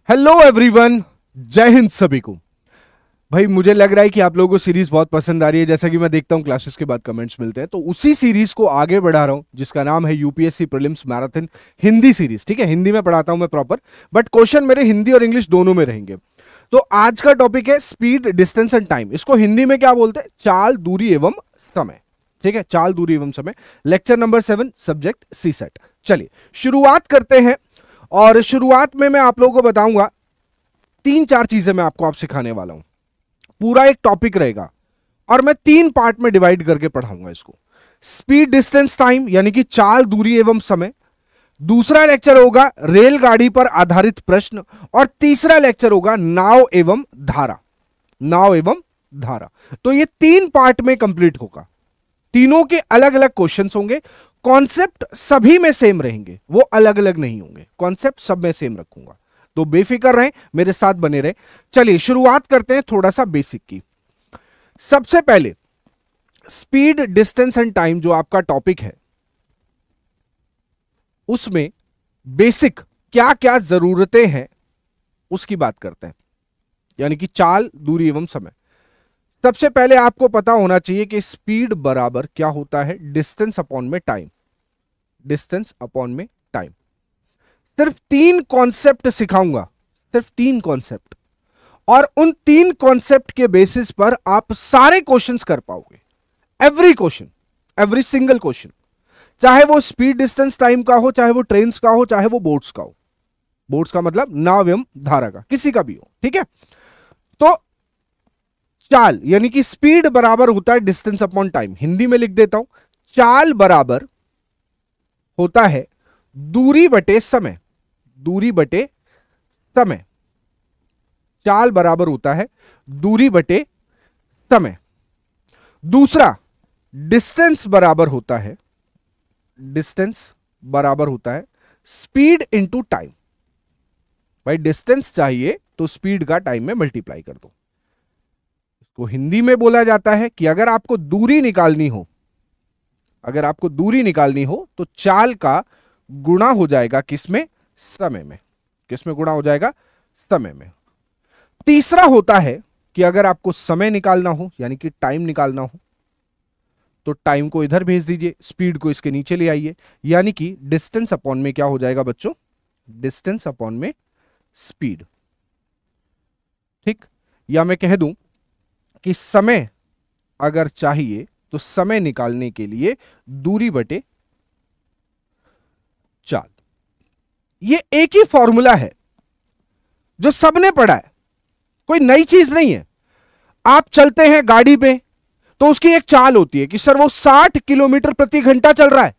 Hello everyone, जय हिंद सभी को। भाई मुझे लग रहा है कि आप लोगों को सीरीज बहुत पसंद आ रही है। जैसा कि मैं देखता हूं क्लासेस के बाद कमेंट्स मिलते हैं, तो उसी सीरीज को आगे बढ़ा रहा हूं जिसका नाम है UPSC prelims marathon Hindi series. ठीक है, हिंदी में पढ़ाता हूं मैं प्रॉपर, बट क्वेश्चन मेरे हिंदी और इंग्लिश दोनों में रहेंगे। तो आज का टॉपिक है स्पीड, डिस्टेंस एंड टाइम। इसको हिंदी में क्या बोलते हैं? चाल, दूरी एवं समय। ठीक है, चाल, दूरी एवं समय। लेक्चर नंबर 7, सब्जेक्ट सी सेट। चलिए शुरुआत करते हैं। और शुरुआत में मैं आप लोगों को बताऊंगा 3-4 चीजें मैं आपको सिखाने वाला हूं। पूरा एक टॉपिक रहेगा और मैं 3 पार्ट में डिवाइड करके पढ़ाऊंगा इसको। स्पीड, डिस्टेंस, टाइम यानी कि चाल, दूरी एवं समय। दूसरा लेक्चर होगा रेलगाड़ी पर आधारित प्रश्न। और तीसरा लेक्चर होगा नाव एवं धारा। नाव एवं धारा। तो ये 3 पार्ट में कंप्लीट होगा। तीनों के अलग अलग क्वेश्चंस होंगे। कॉन्सेप्ट सभी में सेम रहेंगे, वो अलग अलग नहीं होंगे। कॉन्सेप्ट सब में सेम रखूंगा, तो बेफिक्र रहें, मेरे साथ बने रहे। चलिए शुरुआत करते हैं थोड़ा सा बेसिक की। सबसे पहले स्पीड, डिस्टेंस एंड टाइम जो आपका टॉपिक है, उसमें बेसिक क्या क्या जरूरतें हैं उसकी बात करते हैं, यानी कि चाल, दूरी एवं समय। सबसे पहले आपको पता होना चाहिए कि स्पीड बराबर क्या होता है? डिस्टेंस अपॉन में टाइम। डिस्टेंस अपॉन में टाइम। सिर्फ 3 कॉन्सेप्ट सिखाऊंगा, सिर्फ 3 कॉन्सेप्ट, और उन 3 कॉन्सेप्ट के बेसिस पर आप सारे क्वेश्चंस कर पाओगे। Every question, every single question, चाहे वो स्पीड, डिस्टेंस, टाइम का हो, चाहे वो ट्रेन्स का हो, चाहे वो बोट्स का हो। बोट्स का मतलब नाव एवं धारा का, किसी का भी हो। ठीक है, तो चाल यानी कि स्पीड बराबर होता है डिस्टेंस अपॉन टाइम। हिंदी में लिख देता हूं, चाल बराबर होता है दूरी बटे समय। दूरी बटे समय। चाल बराबर होता है दूरी बटे समय। दूसरा, डिस्टेंस बराबर होता है, डिस्टेंस बराबर होता है स्पीड इंटू टाइम। भाई डिस्टेंस चाहिए तो स्पीड का टाइम में मल्टीप्लाई कर दो। इसको हिंदी में बोला जाता है कि अगर आपको दूरी निकालनी हो, अगर आपको दूरी निकालनी हो तो चाल का गुणा हो जाएगा किसमें? समय में। किसमें गुणा हो जाएगा? समय में। तीसरा होता है कि अगर आपको समय निकालना हो, यानी कि टाइम निकालना हो, तो टाइम को इधर भेज दीजिए, स्पीड को इसके नीचे ले आइए, यानी कि डिस्टेंस अपॉन में क्या हो जाएगा बच्चों? डिस्टेंस अपॉन में स्पीड। ठीक, या मैं कह दूं कि समय अगर चाहिए तो समय निकालने के लिए दूरी बटे चाल। ये एक ही फॉर्मूला है जो सबने पढ़ा है, कोई नई चीज नहीं है। आप चलते हैं गाड़ी में तो उसकी एक चाल होती है कि सर वो 60 किलोमीटर प्रति घंटा चल रहा है।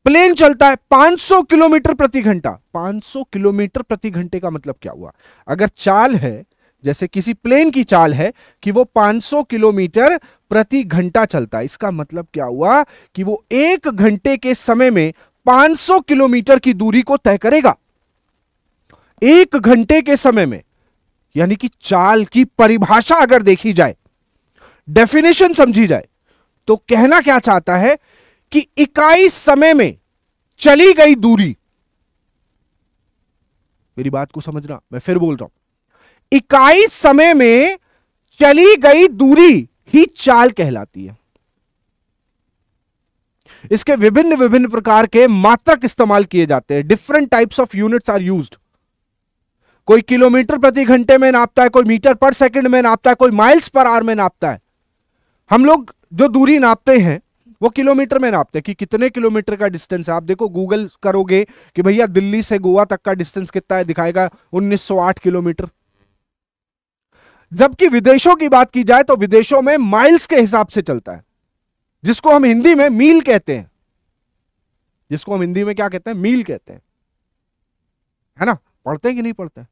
प्लेन चलता है 500 किलोमीटर प्रति घंटा। 500 किलोमीटर प्रति घंटे का मतलब क्या हुआ? अगर चाल है, जैसे किसी प्लेन की चाल है कि वो 500 किलोमीटर प्रति घंटा चलता है, इसका मतलब क्या हुआ कि वो 1 घंटे के समय में 500 किलोमीटर की दूरी को तय करेगा। 1 घंटे के समय में, यानी कि चाल की परिभाषा अगर देखी जाए, डेफिनेशन समझी जाए, तो कहना क्या चाहता है कि इकाई समय में चली गई दूरी, मेरी बात को समझना, मैं फिर बोल रहा हूं, इकाई समय में चली गई दूरी ही चाल कहलाती है। इसके विभिन्न विभिन्न प्रकार के मात्रक इस्तेमाल किए जाते हैं। Different types of units are used. कोई किलोमीटर प्रति घंटे में नापता है, कोई मीटर पर सेकंड में नापता है, कोई माइल्स पर आवर में नापता है। हम लोग जो दूरी नापते हैं वो किलोमीटर में नापते हैं कि कितने किलोमीटर का डिस्टेंस है। आप देखो, गूगल करोगे कि भैया दिल्ली से गोवा तक का डिस्टेंस कितना है, दिखाएगा 1908 किलोमीटर। जबकि विदेशों की बात की जाए तो विदेशों में माइल्स के हिसाब से चलता है, जिसको हम हिंदी में मील कहते हैं। जिसको हम हिंदी में क्या कहते हैं? मील कहते हैं, है ना? पढ़ते हैं कि नहीं पढ़ते हैं?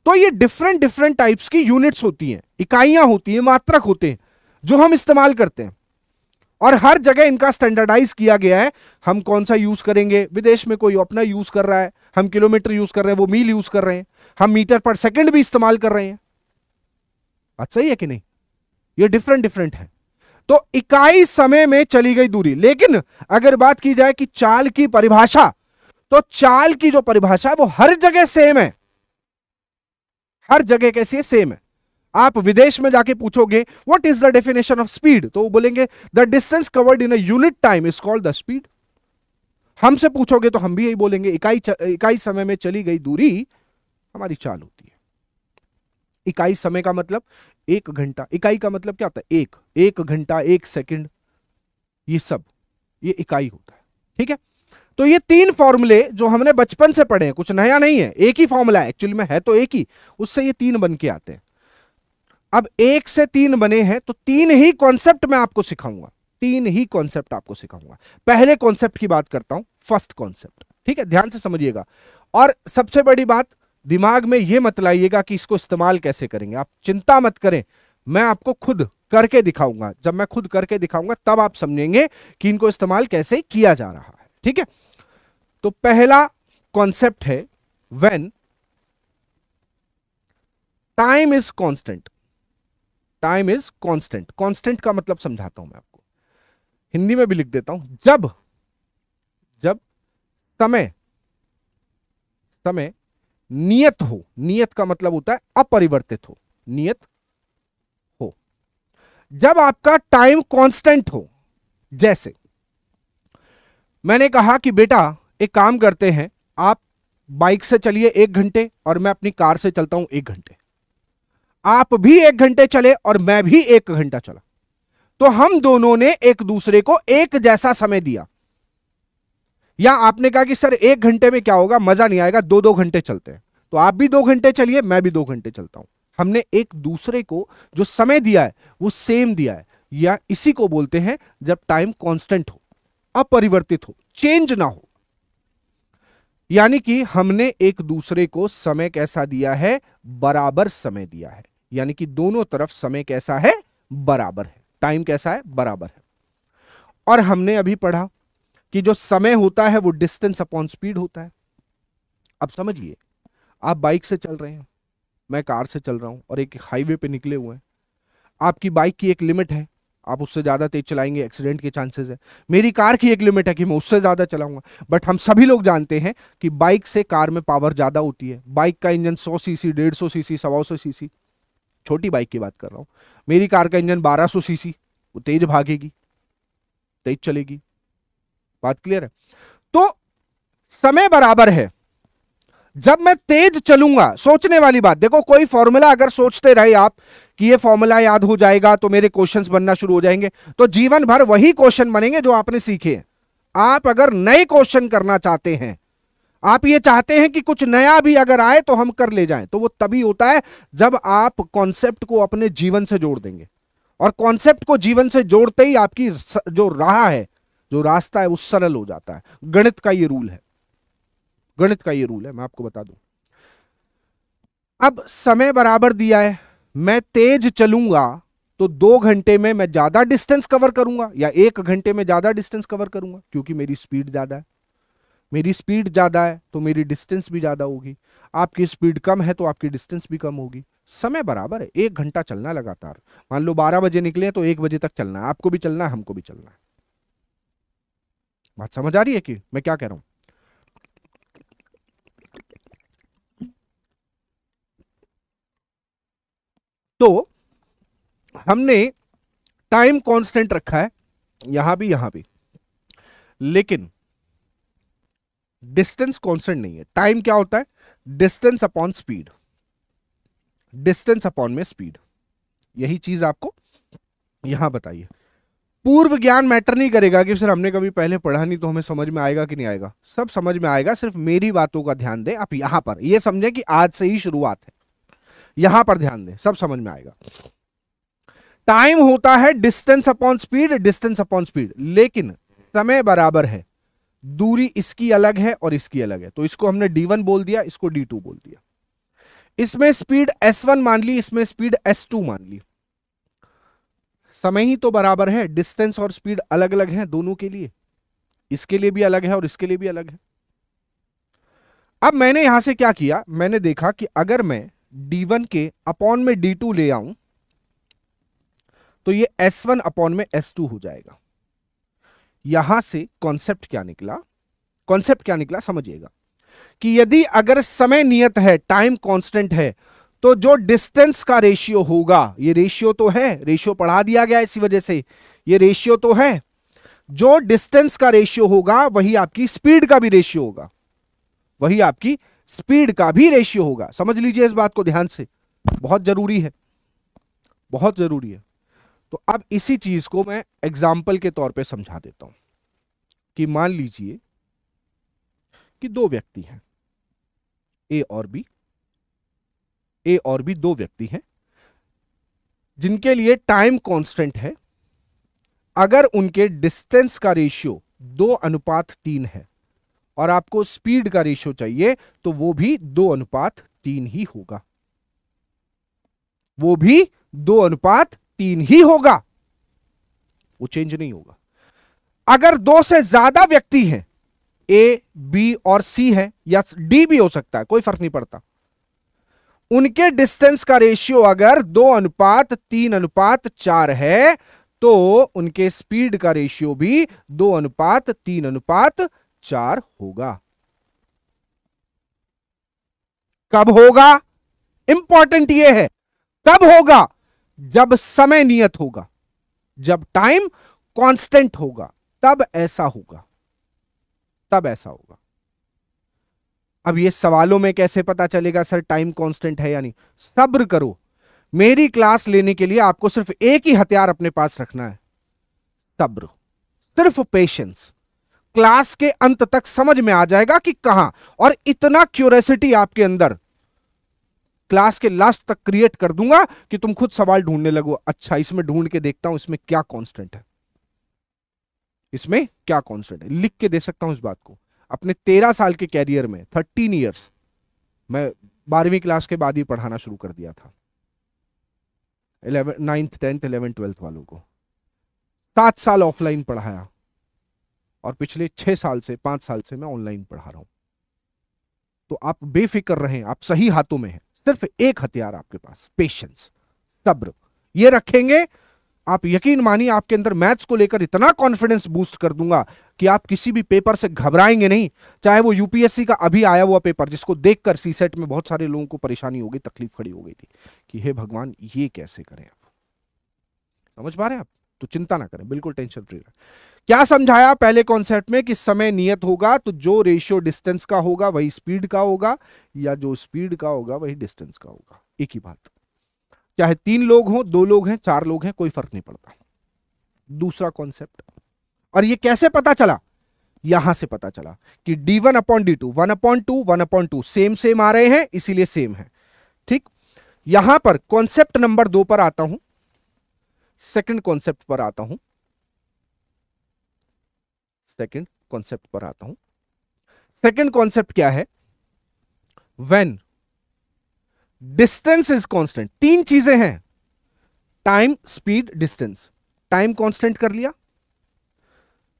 तो ये डिफरेंट डिफरेंट टाइप्स की यूनिट्स होती हैं, इकाइयां होती हैं, मात्रक होते हैं जो हम इस्तेमाल करते हैं, और हर जगह इनका स्टैंडर्डाइज किया गया है। हम कौन सा यूज करेंगे? विदेश में कोई अपना यूज कर रहा है, हम किलोमीटर यूज कर रहे हैं, वो मील यूज कर रहे हैं, हम मीटर पर सेकंड भी इस्तेमाल कर रहे हैं। बात सही है कि नहीं? ये डिफरेंट डिफरेंट है। तो इकाई समय में चली गई दूरी। लेकिन अगर बात की जाए कि चाल की परिभाषा, तो चाल की जो परिभाषा है वो हर जगह सेम है, हर जगह कैसी है, सेम है। आप विदेश में जाके पूछोगे what is the definition of speed, तो वो बोलेंगे the distance covered in a unit time is called the speed. हमसे पूछोगे तो हम भी यही बोलेंगे, इकाई समय में चली गई दूरी हमारी चाल होती है। इकाई समय का मतलब 1 घंटा, इकाई का मतलब क्या होता है, एक घंटा, 1 सेकंड, ये सब ये इकाई होता है। ठीक है, तो ये 3 फॉर्मूले जो हमने बचपन से पढ़े हैं, कुछ नया नहीं है, एक ही फॉर्मूला है, एक्चुअली में है तो एक ही, उससे ये 3 बन के आते हैं। अब 1 से 3 बने हैं तो 3 ही कॉन्सेप्ट मैं आपको सिखाऊंगा, 3 ही कॉन्सेप्ट आपको सिखाऊंगा। पहले कॉन्सेप्ट की बात करता हूं, फर्स्ट कॉन्सेप्ट, ठीक है, ध्यान से समझिएगा। और सबसे बड़ी बात, दिमाग में यह मत लाइएगा कि इसको इस्तेमाल कैसे करेंगे, आप चिंता मत करें, मैं आपको खुद करके दिखाऊंगा। जब मैं खुद करके दिखाऊंगा तब आप समझेंगे कि इनको इस्तेमाल कैसे किया जा रहा है। ठीक है, तो पहला कॉन्सेप्ट है when time is constant. Time is constant, constant का मतलब समझाता हूं मैं आपको, हिंदी में भी लिख देता हूं। जब समय नियत हो, नियत का मतलब होता है अपरिवर्तित हो, नियत हो, जब आपका टाइम कांस्टेंट हो। जैसे मैंने कहा कि बेटा एक काम करते हैं, आप बाइक से चलिए 1 घंटे और मैं अपनी कार से चलता हूं 1 घंटे, आप भी 1 घंटे चले और मैं भी 1 घंटा चला, तो हम दोनों ने एक दूसरे को एक जैसा समय दिया। या आपने कहा कि सर 1 घंटे में क्या होगा, मजा नहीं आएगा, 2-2 घंटे चलते हैं, तो आप भी 2 घंटे चलिए, मैं भी 2 घंटे चलता हूं। हमने एक दूसरे को जो समय दिया है वो सेम दिया है, या इसी को बोलते हैं जब टाइम कांस्टेंट हो, अपरिवर्तित हो, चेंज ना हो। यानी कि हमने एक दूसरे को समय कैसा दिया है, बराबर समय दिया है, यानी कि दोनों तरफ समय कैसा है, बराबर है, टाइम कैसा है, बराबर है। और हमने अभी पढ़ा कि जो समय होता है वो डिस्टेंस अपॉन स्पीड होता है। अब समझिए, आप बाइक से चल रहे हैं, मैं कार से चल रहा हूं और एक हाईवे पे निकले हुए हैं। आपकी बाइक की एक लिमिट है, आप उससे ज्यादा तेज चलाएंगे एक्सीडेंट के चांसेस है। मेरी कार की एक लिमिट है कि मैं उससे ज्यादा चलाऊंगा। बट हम सभी लोग जानते हैं कि बाइक से कार में पावर ज्यादा होती है। बाइक का इंजन 100 सीसी, 150 सीसी, 125 सीसी, छोटी बाइक की बात कर रहा हूं। मेरी कार का इंजन 1200 सीसी, वो तेज भागेगी, तेज चलेगी। बात क्लियर है? तो समय बराबर है। जब मैं तेज चलूंगा, सोचने वाली बात देखो, कोई फॉर्मूला अगर सोचते रहे आप कि ये फॉर्मूला याद हो जाएगा तो मेरे क्वेश्चंस बनना शुरू हो जाएंगे, तो जीवन भर वही क्वेश्चन बनेंगे जो आपने सीखे हैं। आप अगर नए क्वेश्चन करना चाहते हैं, आप ये चाहते हैं कि कुछ नया भी अगर आए तो हम कर ले जाएं, तो वो तभी होता है जब आप कॉन्सेप्ट को अपने जीवन से जोड़ देंगे। और कॉन्सेप्ट को जीवन से जोड़ते ही आपकी जो राह है, जो रास्ता है, वो सरल हो जाता है। गणित का ये रूल है, गणित का ये रूल है, मैं आपको बता दूं। अब समय बराबर दिया है, मैं तेज चलूंगा तो 2 घंटे में मैं ज्यादा डिस्टेंस कवर करूंगा, या 1 घंटे में ज्यादा डिस्टेंस कवर करूंगा, क्योंकि मेरी स्पीड ज्यादा है। मेरी स्पीड ज्यादा है तो मेरी डिस्टेंस भी ज्यादा होगी। आपकी स्पीड कम है तो आपकी डिस्टेंस भी कम होगी। समय बराबर है, 1 घंटा चलना लगातार। मान लो 12 बजे निकले तो 1 बजे तक चलना है, आपको भी चलना है, हमको भी चलना है। बात समझ आ रही है कि मैं क्या कह रहा हूं? तो हमने टाइम कांस्टेंट रखा है, यहां भी, लेकिन डिस्टेंस कांस्टेंट नहीं है। टाइम क्या होता है? Distance upon speed, distance upon में स्पीड। यही चीज आपको यहां बताइए। पूर्व ज्ञान मैटर नहीं करेगा कि सर हमने कभी पहले पढ़ा नहीं तो हमें समझ में आएगा कि नहीं आएगा। सब समझ में आएगा, सिर्फ मेरी बातों का ध्यान दें। आप यहां पर यह समझें कि आज से ही शुरुआत है, यहां पर ध्यान दें, सब समझ में आएगा। टाइम होता है distance upon speed, distance upon speed, लेकिन समय बराबर है, दूरी इसकी अलग है और इसकी अलग है, तो इसको हमने d1 बोल दिया, इसको d2 बोल दिया। इसमें स्पीड s1 मान ली, इसमें स्पीड s2 मान ली। समय ही तो बराबर है, डिस्टेंस और स्पीड अलग अलग है दोनों के लिए, इसके लिए भी अलग है और इसके लिए भी अलग है। अब मैंने यहां से क्या किया, मैंने देखा कि अगर मैं d1 के अपॉन में d2 ले आऊं तो ये s1 अपॉन में s2 हो जाएगा। यहां से कॉन्सेप्ट क्या निकला? कॉन्सेप्ट क्या निकला समझिएगा कि यदि अगर समय नियत है, टाइम कांस्टेंट है, तो जो डिस्टेंस का रेशियो होगा, ये रेशियो तो है, रेशियो पढ़ा दिया गया इसी वजह से, ये रेशियो तो है, जो डिस्टेंस का रेशियो होगा वही आपकी स्पीड का भी रेशियो होगा, वही आपकी स्पीड का भी रेशियो होगा। समझ लीजिए इस बात को ध्यान से, बहुत जरूरी है, बहुत जरूरी है। तो अब इसी चीज को मैं एग्जाम्पल के तौर पे समझा देता हूं कि मान लीजिए कि दो व्यक्ति हैं, ए और बी, ए और बी दो व्यक्ति हैं जिनके लिए टाइम कांस्टेंट है। अगर उनके डिस्टेंस का रेशियो 2:3 है और आपको स्पीड का रेशियो चाहिए तो वो भी 2:3 ही होगा, वो भी 2:3 ही होगा, वो चेंज नहीं होगा। अगर दो से ज्यादा व्यक्ति हैं, ए बी और सी है या डी भी हो सकता है, कोई फर्क नहीं पड़ता, उनके डिस्टेंस का रेशियो अगर 2:3:4 है तो उनके स्पीड का रेशियो भी 2:3:4 होगा। कब होगा? इंपॉर्टेंट यह है, कब होगा? जब समय नियत होगा, जब टाइम कांस्टेंट होगा, तब ऐसा होगा, तब ऐसा होगा। अब ये सवालों में कैसे पता चलेगा सर टाइम कांस्टेंट है या नहीं? सब्र करो, मेरी क्लास लेने के लिए आपको सिर्फ एक ही हथियार अपने पास रखना है, सब्र, सिर्फ पेशेंस। क्लास के अंत तक समझ में आ जाएगा कि कहां, और इतना क्यूरियोसिटी आपके अंदर क्लास के लास्ट तक क्रिएट कर दूंगा कि तुम खुद सवाल ढूंढने लगो, अच्छा इसमें ढूंढ के देखता हूं इसमें क्या कांस्टेंट है, इसमें क्या कांस्टेंट है। लिख के दे सकता हूं इस बात को। अपने 13 साल के कैरियर में 13 इयर्स, मैं 12वीं क्लास के बाद ही पढ़ाना शुरू कर दिया था 9th 10th 11th 12th वालों को। 7 साल ऑफलाइन पढ़ाया और पिछले 6 साल से 5 साल से मैं ऑनलाइन पढ़ा रहा हूं। तो आप बेफिक्र रहें, आप सही हाथों में हैं। सिर्फ एक हथियार आपके पास, पेशेंस, सब्र। ये रखेंगे, आप यकीन मानिए आपके अंदर मैथ्स को लेकर इतना कॉन्फिडेंस बूस्ट कर दूंगा कि आप किसी भी पेपर से घबराएंगे नहीं। चाहे वो यूपीएससी का अभी आया हुआ पेपर जिसको देखकर सीसेट में बहुत सारे लोगों को परेशानी हो गई, तकलीफ खड़ी हो गई थी कि हे भगवान ये कैसे करें। आप समझ पा रहे हैं? आप तो चिंता ना करें, बिल्कुल टेंशन फ्री रहें। क्या समझाया पहले कॉन्सेप्ट में कि समय नियत होगा तो जो रेशियो डिस्टेंस का होगा वही स्पीड का होगा, या जो स्पीड का होगा वही डिस्टेंस का होगा। एक ही बात, चाहे 3 लोग हों, 2 लोग हैं, 4 लोग हैं, कोई फर्क नहीं पड़ता। दूसरा कॉन्सेप्ट, और ये कैसे पता चला? यहां से पता चला कि d1/d2 1/2 1/2 सेम सेम आ रहे हैं, इसीलिए सेम है। ठीक, यहां पर कॉन्सेप्ट नंबर 2 पर आता हूं, सेकंड कॉन्सेप्ट पर आता हूं, सेकंड कॉन्सेप्ट पर आता हूं। सेकंड कॉन्सेप्ट क्या है? When distance is constant. 3 चीजें हैं, time, speed, distance. Time constant कर लिया,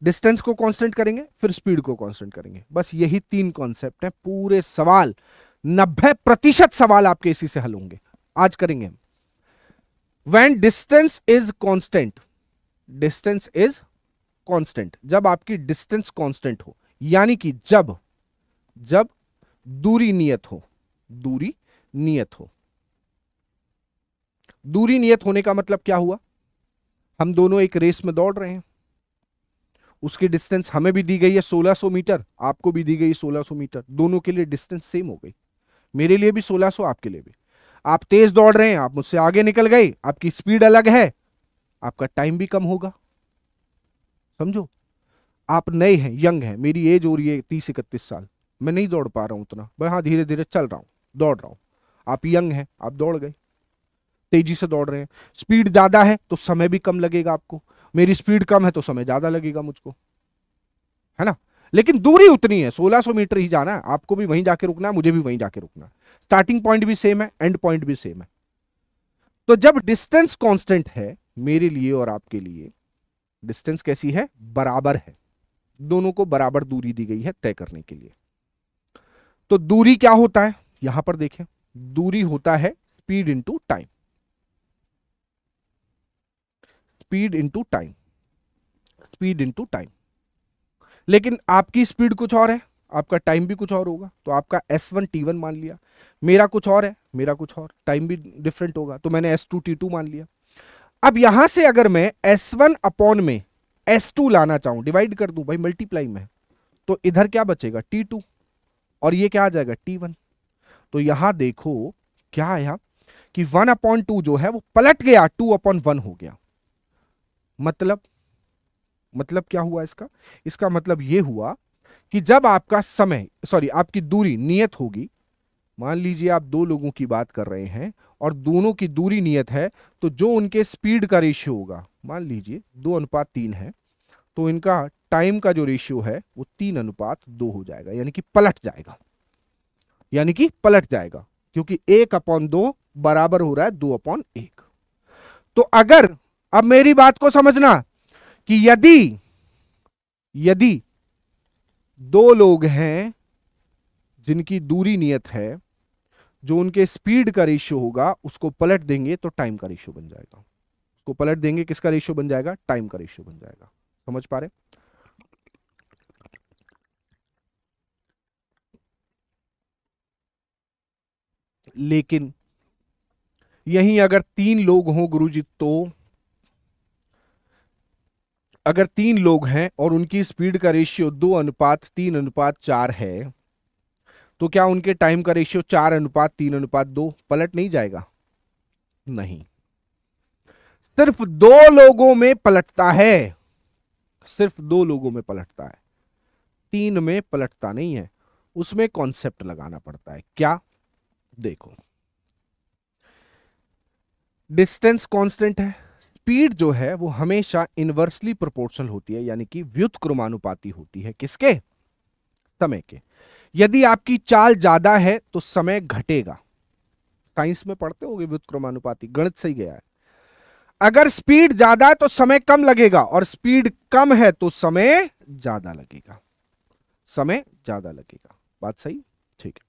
डिस्टेंस को कांस्टेंट करेंगे, फिर स्पीड को कांस्टेंट करेंगे। बस यही 3 कॉन्सेप्ट हैं। पूरे सवाल 90% सवाल आपके इसी से हल होंगे। आज करेंगे हम। When distance is constant, distance is constant, जब आपकी डिस्टेंस कांस्टेंट हो, यानी कि जब दूरी नियत हो, दूरी नियत हो। दूरी नियत होने का मतलब क्या हुआ? हम दोनों एक रेस में दौड़ रहे हैं, उसकी डिस्टेंस हमें भी दी गई है 1600 मीटर, आपको भी दी गई 1600 मीटर, दोनों के लिए डिस्टेंस सेम हो गई। मेरे लिए भी 1600, आपके लिए भी। आप तेज दौड़ रहे हैं, आप मुझसे आगे निकल गए, आपकी स्पीड अलग है, आपका टाइम भी कम होगा। समझो, आप नए हैं, यंग हैं, मेरी एज हो रही है 30-31 साल, मैं नहीं दौड़ पा रहा हूं उतना, मैं हाँ धीरे धीरे चल रहा हूं, दौड़ रहा हूं। आप यंग हैं, आप दौड़ गए, तेजी से दौड़ रहे हैं। स्पीड ज्यादा है तो समय भी कम लगेगा आपको, मेरी स्पीड कम है तो समय ज्यादा लगेगा मुझको, है ना? लेकिन दूरी उतनी है, 1600 मीटर ही जाना है, आपको भी वहीं जाके रुकना है, मुझे भी वहीं जाके रुकना है। स्टार्टिंग पॉइंट भी सेम है, एंड पॉइंट भी सेम है। तो जब डिस्टेंस कांस्टेंट है मेरे लिए और आपके लिए, डिस्टेंस कैसी है? बराबर है, दोनों को बराबर दूरी दी गई है तय करने के लिए। तो दूरी क्या होता है? यहां पर देखें, दूरी होता है speed into time, speed into time, speed into time. लेकिन आपकी स्पीड कुछ और है, आपका टाइम भी कुछ और होगा, तो आपका S1 T1 मान लिया, मेरा कुछ और है, मेरा कुछ और, टाइम भी डिफरेंट होगा, तो मैंने S2 T2 मान लिया। अब यहां से अगर मैं S1 अपॉन में S2 लाना चाहूं, डिवाइड कर दूं भाई, मल्टीप्लाई में, तो इधर क्या बचेगा T2, और ये क्या आ जाएगा T1। तो यहां देखो क्या आया कि 1/2 जो है वो पलट गया, 2/1 हो गया। मतलब क्या हुआ इसका? इसका मतलब ये हुआ कि जब आपका समय, सॉरी आपकी दूरी नियत होगी, मान लीजिए आप दो लोगों की बात कर रहे हैं और दोनों की दूरी नियत है, तो जो उनके स्पीड का रेशियो होगा, मान लीजिए 2:3 है, तो इनका टाइम का जो रेशियो है वो 3:2 हो जाएगा, यानी कि पलट जाएगा, यानी कि पलट जाएगा, क्योंकि 1/2 बराबर हो रहा है 2/1। तो अगर, अब मेरी बात को समझना, कि यदि यदि दो लोग हैं जिनकी दूरी नियत है, जो उनके स्पीड का रेशियो होगा उसको पलट देंगे तो टाइम का रेशियो बन जाएगा। उसको पलट देंगे, किसका रेशियो बन जाएगा? टाइम का रेशियो बन जाएगा। समझ पा रहे? लेकिन यहीं अगर 3 लोग हों गुरुजी, तो अगर 3 लोग हैं और उनकी स्पीड का रेशियो 2:3:4 है, तो क्या उनके टाइम का रेशियो 4:3:2 पलट नहीं जाएगा? नहीं, सिर्फ 2 लोगों में पलटता है, सिर्फ 2 लोगों में पलटता है, 3 में पलटता नहीं है। उसमें कॉन्सेप्ट लगाना पड़ता है। क्या? देखो, डिस्टेंस कांस्टेंट है, स्पीड जो है वो हमेशा इनवर्सली प्रोपोर्शनल होती है, यानी कि व्युत्क्रमानुपाती होती है। किसके? समय के। यदि आपकी चाल ज्यादा है तो समय घटेगा, साइंस में पढ़ते होगे व्युत्क्रमानुपाती, गणित से ही गया है। अगर स्पीड ज्यादा है तो समय कम लगेगा, और स्पीड कम है तो समय ज्यादा लगेगा, समय ज्यादा लगेगा। बात सही? ठीक है।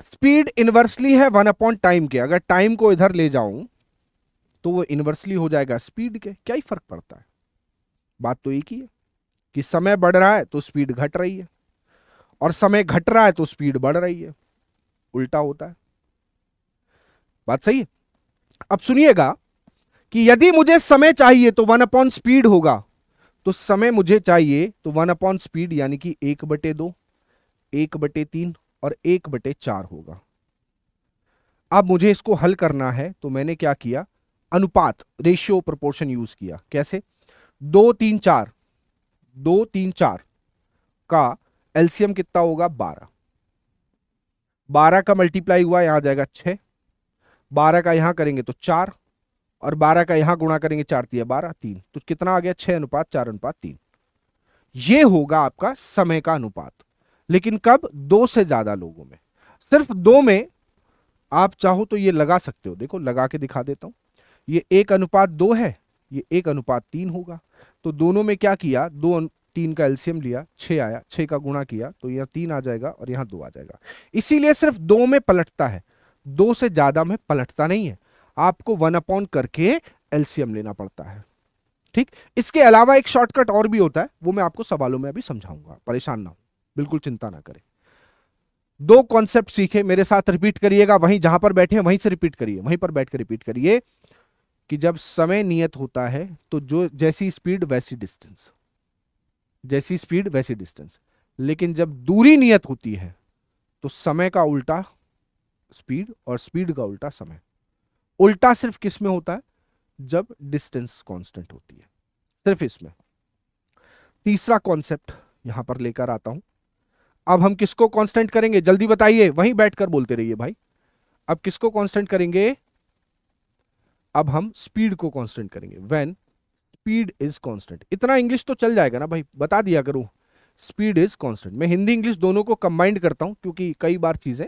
स्पीड इनवर्सली है 1/टाइम के, अगर टाइम को इधर ले जाऊं तो वो इनवर्सली हो जाएगा स्पीड के, क्या ही फर्क पड़ता है? बात तो एक ही है कि समय बढ़ रहा है तो स्पीड घट रही है, और समय घट रहा है तो स्पीड बढ़ रही है, उल्टा होता है। बात सही है? अब सुनिएगा कि यदि मुझे समय चाहिए तो 1/स्पीड होगा, तो समय मुझे चाहिए तो 1/स्पीड, यानी कि 1/2, 1/3 और 1/4 होगा। अब मुझे इसको हल करना है, तो मैंने क्या किया? अनुपात, रेशियो प्रोपोर्शन यूज किया। कैसे? 2 3 4, 2 3 4 का एलसीएम कितना होगा? 12। 12 का मल्टीप्लाई हुआ, यहां जाएगा 6, 12 का यहां करेंगे तो 4, और 12 का यहां गुणा करेंगे, 4×3 = 12, 3, तो कितना आ गया? 6:4:3। ये होगा आपका समय का अनुपात। लेकिन कब? 2 से ज्यादा लोगों में। सिर्फ 2 में आप चाहो तो ये लगा सकते हो, देखो लगा के दिखा देता हूं। ये 1:2 है, ये 1:3 होगा। तो दोनों में क्या किया? 2 3 का एलसीएम लिया, 6 आया, 6 का गुणा किया तो यहां 3 आ जाएगा और यहां 2 आ जाएगा। इसीलिए सिर्फ 2 में पलटता है, 2 से ज्यादा में पलटता नहीं है। आपको 1 करके एलसीएम लेना पड़ता है। ठीक। इसके अलावा एक शॉर्टकट और भी होता है, वो मैं आपको सवालों में अभी समझाऊंगा, परेशान ना हो, बिल्कुल चिंता ना करें। 2 कॉन्सेप्ट सीखे, मेरे साथ रिपीट करिएगा, वहीं जहां पर बैठे हैं वहीं से रिपीट करिए, वहीं पर बैठ कर रिपीट करिए कि जब समय नियत होता है तो जो जैसी स्पीड वैसी डिस्टेंस, जैसी स्पीड वैसी डिस्टेंस। लेकिन जब दूरी नियत होती है तो समय का उल्टा स्पीड और स्पीड का उल्टा समय। उल्टा सिर्फ किस में होता है? जब डिस्टेंस कांस्टेंट होती है, सिर्फ इसमें। तीसरा कॉन्सेप्ट यहां पर लेकर आता हूं। अब हम किसको कांस्टेंट करेंगे? जल्दी बताइए, वहीं बैठकर बोलते रहिए भाई। अब किसको कांस्टेंट करेंगे? अब हम स्पीड को कांस्टेंट करेंगे। When speed is constant. इतना इंग्लिश तो चल जाएगा ना भाई, बता दिया करूं। Speed is constant. मैं हिंदी इंग्लिश दोनों को कंबाइंड करता हूं, क्योंकि कई बार चीजें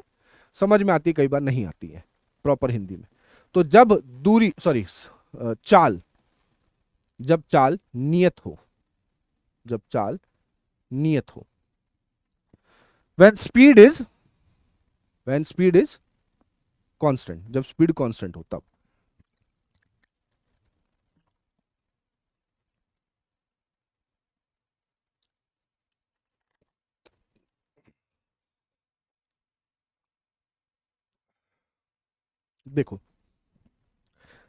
समझ में आती है, कई बार नहीं आती है प्रॉपर हिंदी में। तो जब दूरी, सॉरी, चाल, जब चाल नियत हो, जब चाल नियत हो, when speed is when speed is constant, जब स्पीड कांस्टेंट हो तब। देखो,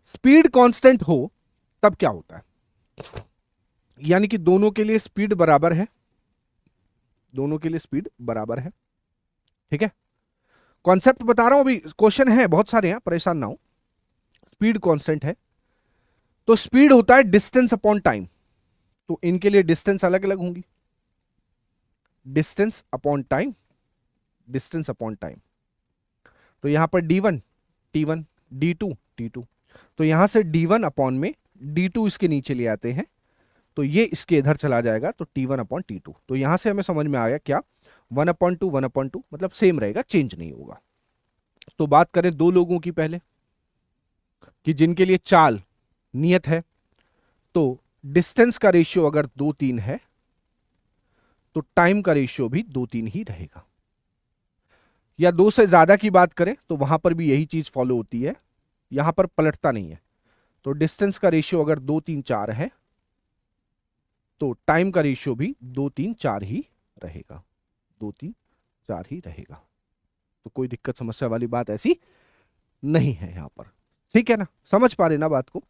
स्पीड कांस्टेंट हो तब क्या होता है, यानी कि दोनों के लिए स्पीड बराबर है, दोनों के लिए स्पीड बराबर है, ठीक है। कॉन्सेप्ट बता रहा हूं, अभी क्वेश्चन है बहुत सारे हैं, परेशान ना हो। स्पीड कांस्टेंट है तो स्पीड होता है डिस्टेंस अपॉन टाइम, तो इनके लिए डिस्टेंस अलग अलग होंगी, distance upon time, distance upon time. तो यहां पर d1 t1, d2 t2, तो यहां से d1 अपॉन में d2 इसके नीचे ले आते हैं, तो ये इसके इधर चला जाएगा, तो t1 अपॉन t2। तो यहां से हमें समझ में आ गया क्या, 1/2 1/2 मतलब सेम रहेगा, चेंज नहीं होगा। तो बात करें दो लोगों की पहले, कि जिनके लिए चाल नियत है, तो डिस्टेंस का रेशियो अगर 2-3 है तो टाइम का रेशियो भी 2-3 ही रहेगा। या दो से ज्यादा की बात करें तो वहां पर भी यही चीज फॉलो होती है, यहां पर पलटता नहीं है। तो डिस्टेंस का रेशियो अगर 2-3-4 है तो टाइम का रेशियो भी 2-3-4 ही रहेगा, 2-3-4 ही रहेगा। तो कोई दिक्कत समस्या वाली बात ऐसी नहीं है यहां पर, ठीक है ना, समझ पा रहे ना बात को।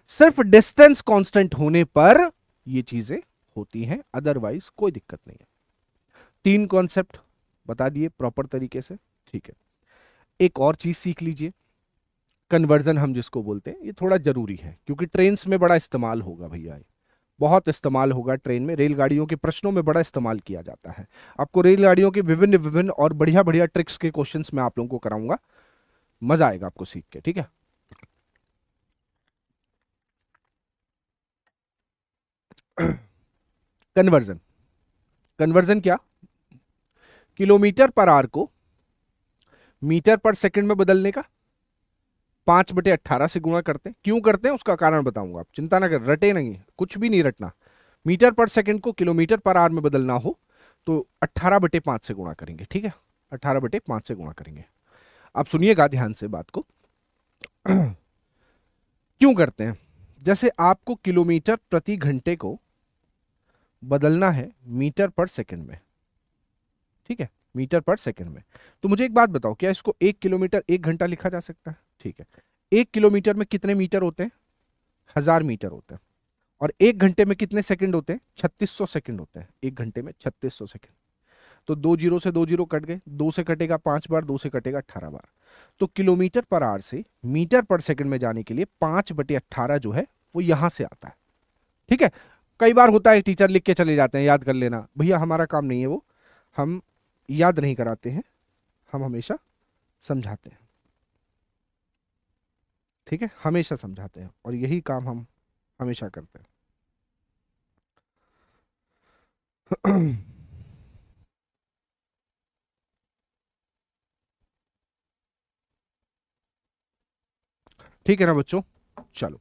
सिर्फ डिस्टेंस कांस्टेंट होने पर ये चीजें होती हैं, अदरवाइज कोई दिक्कत नहीं है। 3 कॉन्सेप्ट बता दिए प्रॉपर तरीके से, ठीक है। एक और चीज सीख लीजिए, कन्वर्जन हम जिसको बोलते हैं, ये थोड़ा जरूरी है क्योंकि ट्रेन में बड़ा इस्तेमाल होगा भैया, बहुत इस्तेमाल होगा ट्रेन में, रेलगाड़ियों के प्रश्नों में बड़ा इस्तेमाल किया जाता है। आपको रेलगाड़ियों के विभिन्न विभिन्न और बढ़िया बढ़िया ट्रिक्स के क्वेश्चंस मैं आप लोगों को कराऊंगा, मजा आएगा आपको सीख के, ठीक है। कन्वर्जन, कन्वर्जन क्या, किलोमीटर पर आवर को मीटर पर सेकंड में बदलने का 5/18 से गुणा करते हैं। क्यों करते हैं उसका कारण बताऊंगा, आप चिंता ना कर, रटे नहीं, कुछ भी नहीं रटना। मीटर पर सेकंड को किलोमीटर पर आवर में बदलना हो तो 18/5 से गुणा करेंगे, ठीक है, 18/5 से गुणा करेंगे। आप सुनिएगा ध्यान से बात को। क्यों करते हैं, जैसे आपको किलोमीटर प्रति घंटे को बदलना है मीटर पर सेकंड में, ठीक है, मीटर पर सेकंड में। तो मुझे एक बात बताओ, क्या इसको 1 किलोमीटर 1 घंटा लिखा जा सकता है, ठीक है। 1 किलोमीटर में कितने मीटर होते हैं, 1000 मीटर होते हैं। और 1 घंटे में कितने सेकंड होते हैं, 3600 सेकंड होते हैं, 1 घंटे में 3600 सेकंड। तो 2 जीरो से 2 जीरो कट गए, 2 से कटेगा 5 बार, 2 से कटेगा 18 बार। तो किलोमीटर पर आवर से मीटर पर सेकंड में जाने के लिए 5/18 जो है वो यहां से आता है, ठीक है। कई बार होता है टीचर लिख के चले जाते हैं, याद कर लेना, भैया हमारा काम नहीं है वो, हम याद नहीं कराते हैं, हम हमेशा समझाते हैं, ठीक है, हमेशा समझाते हैं, और यही काम हम हमेशा करते हैं। ठीक है ना बच्चों, चलो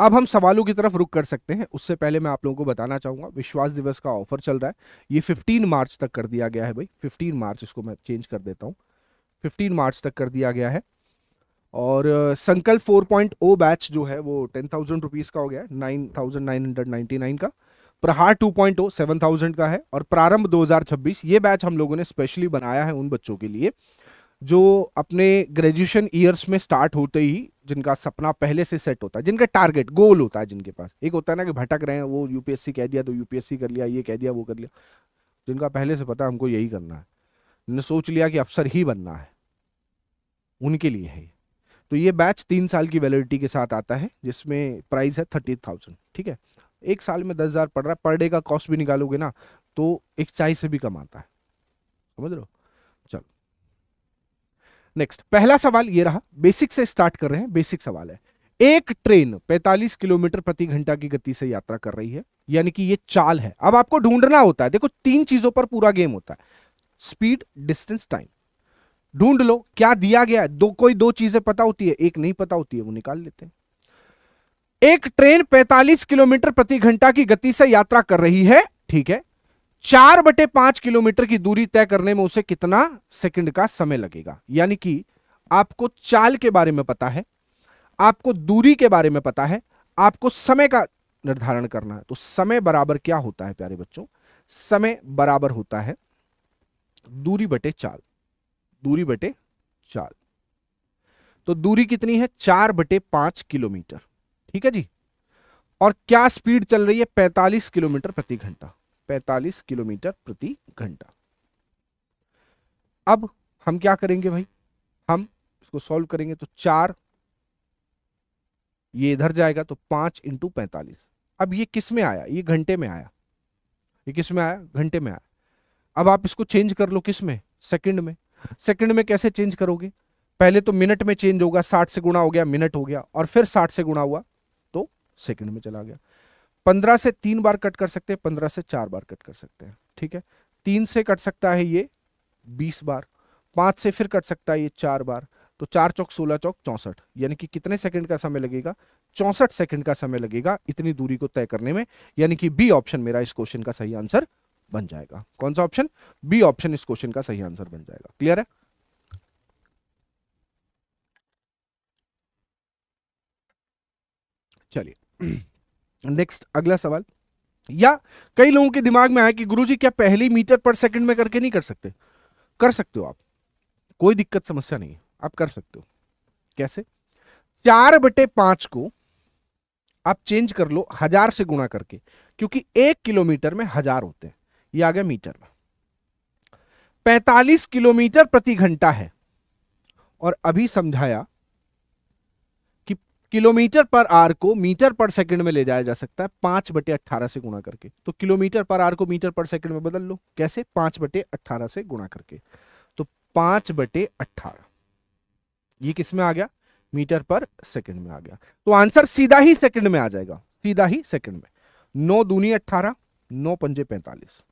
अब हम सवालों की तरफ रुक कर सकते हैं। उससे पहले मैं आप लोगों को बताना चाहूंगा, विश्वास दिवस का ऑफर चल रहा है, ये 15 मार्च तक कर दिया गया है भाई, 15 मार्च, इसको मैं चेंज कर देता हूं, 15 मार्च तक कर दिया गया है। और संकल्प 4.0 बैच जो है वो 10,000 रुपीज का हो गया है, 9,999 का। प्रहार 2.0 7,000 का है। और प्रारंभ 2026 ये बैच हम लोगों ने स्पेशली बनाया है उन बच्चों के लिए जो अपने ग्रेजुएशन ईयर्स में स्टार्ट होते ही, जिनका सपना पहले से सेट होता है, जिनका टारगेट गोल होता है, जिनके पास एक होता है ना कि भटक रहे हैं, वो यूपीएससी कह दिया तो यूपीएससी कर लिया, ये कह दिया वो कर लिया, जिनका पहले से पता है हमको यही करना है, ने सोच लिया कि अफसर ही बनना है, उनके लिए है। तो ये बैच 3 साल की वैलिडिटी के साथ आता है, जिसमें प्राइस है 30,000, ठीक है। एक साल में 10,000 पड़ रहा है, पर डे का कॉस्ट भी निकालोगे ना तो एक चाय से भी कम आता है, समझ लो। चलो नेक्स्ट, पहला सवाल ये रहा, बेसिक से स्टार्ट कर रहे हैं, बेसिक सवाल है। एक ट्रेन 45 किलोमीटर प्रति घंटा की गति से यात्रा कर रही है, यानी कि ये चाल है। अब आपको ढूंढना होता है, देखो 3 चीजों पर पूरा गेम होता है, स्पीड, डिस्टेंस, टाइम। ढूंढ लो क्या दिया गया है, कोई 2 चीजें पता होती है, एक नहीं पता होती है, वो निकाल लेते हैं। एक ट्रेन 45 किलोमीटर प्रति घंटा की गति से यात्रा कर रही है, ठीक है। 4/5 किलोमीटर की दूरी तय करने में उसे कितना सेकंड का समय लगेगा। यानी कि आपको चाल के बारे में पता है, आपको दूरी के बारे में पता है, आपको समय का निर्धारण करना है। तो समय बराबर क्या होता है प्यारे बच्चों, समय बराबर होता है दूरी बटे चाल, दूरी बटे चाल। तो दूरी कितनी है 4/5 किलोमीटर। ठीक है जी। और क्या स्पीड चल रही है 45 किलोमीटर प्रति घंटा। 45 किलोमीटर प्रति घंटा। अब हम क्या करेंगे भाई, हम इसको सॉल्व करेंगे तो 4 ये इधर जाएगा तो 5 × 45। अब ये किस में आया, ये घंटे में आया, ये किस में आया, घंटे में आया। अब आप इसको चेंज कर लो किस में, सेकंड में। सेकंड में कैसे चेंज करोगे, पहले तो मिनट में चेंज होगा, 60 से गुणा हो गया मिनट हो गया, और फिर 60 से गुणा हुआ तो सेकंड में चला गया। 15 से 3 बार कट कर सकते हैं, 15 से 4 बार कट कर सकते हैं। ठीक है, 3 से कट सकता है ये 20 बार, 5 से फिर कट सकता है ये 4 बार, तो 4 चौक 16 चौक 64, यानी कि कितने सेकंड का समय लगेगा, 64 सेकंड का समय लगेगा इतनी दूरी को तय करने में। यानी कि बी ऑप्शन मेरा इस क्वेश्चन का सही आंसर बन जाएगा। कौन सा ऑप्शन, बी ऑप्शन इस क्वेश्चन का सही आंसर बन जाएगा। क्लियर है। चलिए नेक्स्ट अगला सवाल। या कई लोगों के दिमाग में आया कि गुरुजी क्या पहली मीटर पर सेकंड में करके नहीं कर सकते। कर सकते हो आप, कोई दिक्कत समस्या नहीं है, आप कर सकते हो। कैसे, 4/5 को आप चेंज कर लो 1000 से गुणा करके, क्योंकि 1 किलोमीटर में 1000 होते हैं, ये आ गया मीटर में। 45 किलोमीटर प्रति घंटा है, और अभी समझाया कि किलोमीटर पर आवर को मीटर पर सेकंड में ले जाया जा सकता है 5/18 से गुणा करके। तो किलोमीटर पर आवर को मीटर पर सेकंड में बदल लो, कैसे, 5/18 से गुणा करके, तो 5/18 ये किस में आ गया, मीटर पर सेकंड में आ गया। तो आंसर सीधा ही सेकंड में आ जाएगा, सीधा ही सेकंड में। 9 दूनी 18, 9 पंजे 45,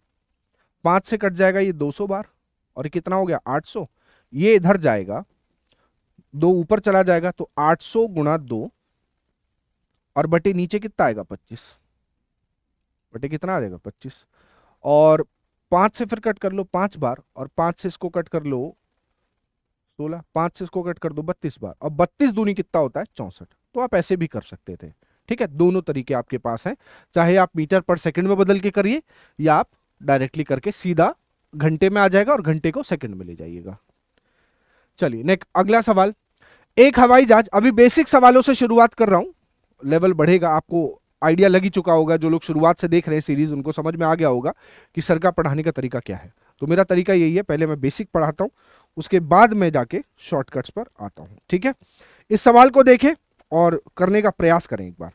5 से कट जाएगा ये 200 बार, और कितना हो गया 800, ये इधर जाएगा 2 ऊपर चला जाएगा, तो 800 गुणा 2, और बटे नीचे कितना आएगा 25, बटे कितना आ जाएगा 25, और 5 से फिर कट कर लो 5 बार, और 5 से इसको कट कर लो 16, 5 से इसको कट कर दो 32 बार, और 32 दूनी कितना होता है 64। तो आप ऐसे भी कर सकते थे। ठीक है, दोनों तरीके आपके पास हैं, चाहे आप मीटर पर सेकंड में बदल के करिए, या आप डायरेक्टली करके सीधा घंटे में आ जाएगा और घंटे को सेकंड में ले जाइएगा। चलिए नेक्स्ट अगला सवाल। एक हवाई जहाज, अभी बेसिक सवालों से शुरुआत कर रहा हूं, लेवल बढ़ेगा, आपको आइडिया लग ही चुका होगा, जो लोग शुरुआत से देख रहे हैं सीरीज उनको समझ में आ गया होगा कि सर का पढ़ाने का तरीका क्या है। तो मेरा तरीका यही है, पहले मैं बेसिक पढ़ाता हूं, उसके बाद मैं जाके शॉर्टकट्स पर आता हूं। ठीक है, इस सवाल को देखें और करने का प्रयास करें, एक बार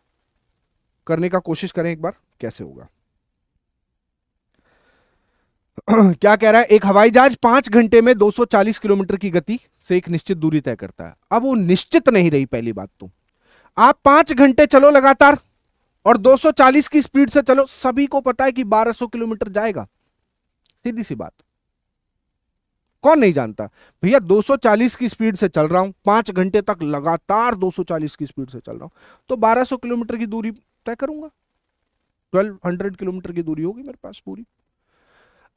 करने का कोशिश करें एक बार, कैसे होगा। क्या कह रहा है, एक हवाई जहाज 5 घंटे में 240 किलोमीटर की गति से एक निश्चित दूरी तय करता है। अब वो निश्चित नहीं रही, पहली बात तो आप 5 घंटे चलो लगातार और 240 की स्पीड से चलो, सभी को पता है कि 1200 किलोमीटर जाएगा, सीधी सी बात। कौन नहीं जानता भैया, 240 की स्पीड से चल रहा हूं, 5 घंटे तक लगातार 240 की स्पीड से चल रहा हूं, तो 1200 किलोमीटर की दूरी तय करूंगा, 1200 किलोमीटर की दूरी होगी मेरे पास पूरी।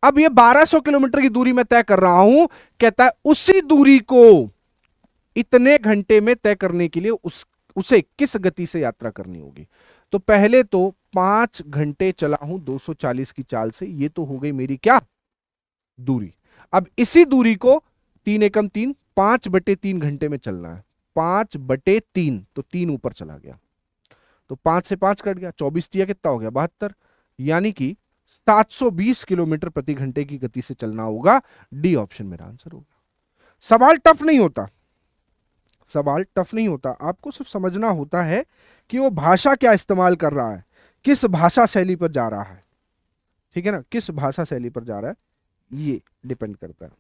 अब ये 1200 किलोमीटर की दूरी मैं तय कर रहा हूं, कहता है उसी दूरी को इतने घंटे में तय करने के लिए उसे किस गति से यात्रा करनी होगी। तो पहले तो 5 घंटे चला हूं 240 की चाल से, ये तो हो गई मेरी क्या दूरी। अब इसी दूरी को 3 एकम 3, 5/3 घंटे में चलना है, 5/3, तो 3 ऊपर चला गया, तो 5 से 5 कट गया, 24 दिया कितना हो गया 72, यानी कि 720 किलोमीटर प्रति घंटे की गति से चलना होगा। डी ऑप्शन मेरा आंसर होगा। सवाल टफ नहीं होता, सवाल टफ नहीं होता, आपको सिर्फ समझना होता है कि वो भाषा क्या इस्तेमाल कर रहा है, किस भाषा शैली पर जा रहा है। ठीक है ना, किस भाषा शैली पर जा रहा है ये डिपेंड करता है।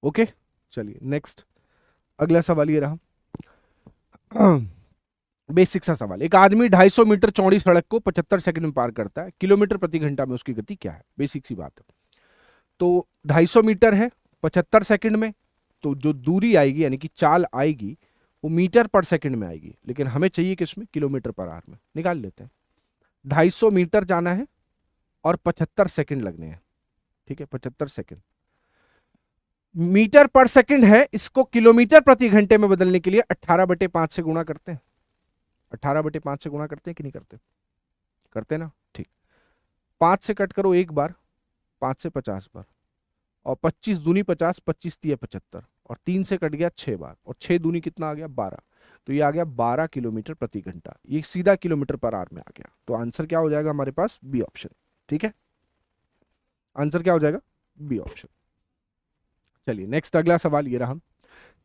ओके, चलिए नेक्स्ट अगला सवाल ये रहा। बेसिक सा सवाल, एक आदमी 250 मीटर चौड़ी सड़क को 75 सेकंड में पार करता है, किलोमीटर प्रति घंटा में उसकी गति क्या है। बेसिक सी बात है, तो 250 मीटर है 75 सेकंड में, तो जो दूरी आएगी यानी कि चाल आएगी वो मीटर पर सेकंड में आएगी, लेकिन हमें चाहिए किसमें, किलोमीटर पर आवर में। निकाल लेते हैं, 250 मीटर जाना है और 75 सेकंड लगने हैं। ठीक है, 75 सेकंड, मीटर पर सेकंड है, इसको किलोमीटर प्रति घंटे में बदलने के लिए 18/5 से गुणा करते हैं। 18/5 से गुणा करते हैं कि नहीं करते, करते ना। ठीक, 5 से कट करो एक बार, 5 से 50 बार, और 25 दूनी 50, 25 तिया 75, और 3 से कट गया 6 बार, और 6 दूनी कितना आ गया 12, तो ये आ गया 12 किलोमीटर प्रति घंटा। ये सीधा किलोमीटर पर आवर में आ गया। तो आंसर क्या हो जाएगा हमारे पास? B option. ठीक है, आंसर क्या हो जाएगा? B option. चलिए नेक्स्ट अगला सवाल ये रहा।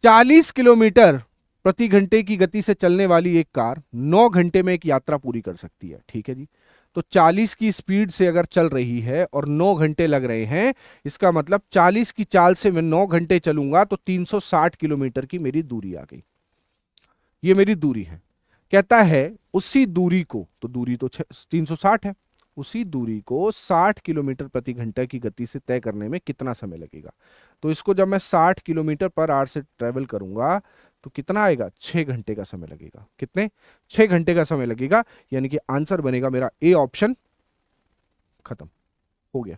40 किलोमीटर प्रति घंटे की गति से चलने वाली एक कार 9 घंटे में एक यात्रा पूरी कर सकती है। ठीक है जी, तो 40 की स्पीड से अगर चल रही है और 9 घंटे लग रहे हैं, इसका मतलब 40 की चाल से मैं 9 घंटे चलूंगा तो 360 किलोमीटर की मेरी दूरी आ गई। ये मेरी दूरी है। कहता है उसी दूरी को, तो दूरी तो 360 है, उसी दूरी को 60 किलोमीटर प्रति घंटे की गति से तय करने में कितना समय लगेगा। तो इसको जब मैं 60 किलोमीटर पर आवर से ट्रेवल करूंगा तो कितना आएगा? 6 घंटे का समय लगेगा। कितने? 6 घंटे का समय लगेगा। यानी कि आंसर बनेगा मेरा ए ऑप्शन। खत्म हो गया।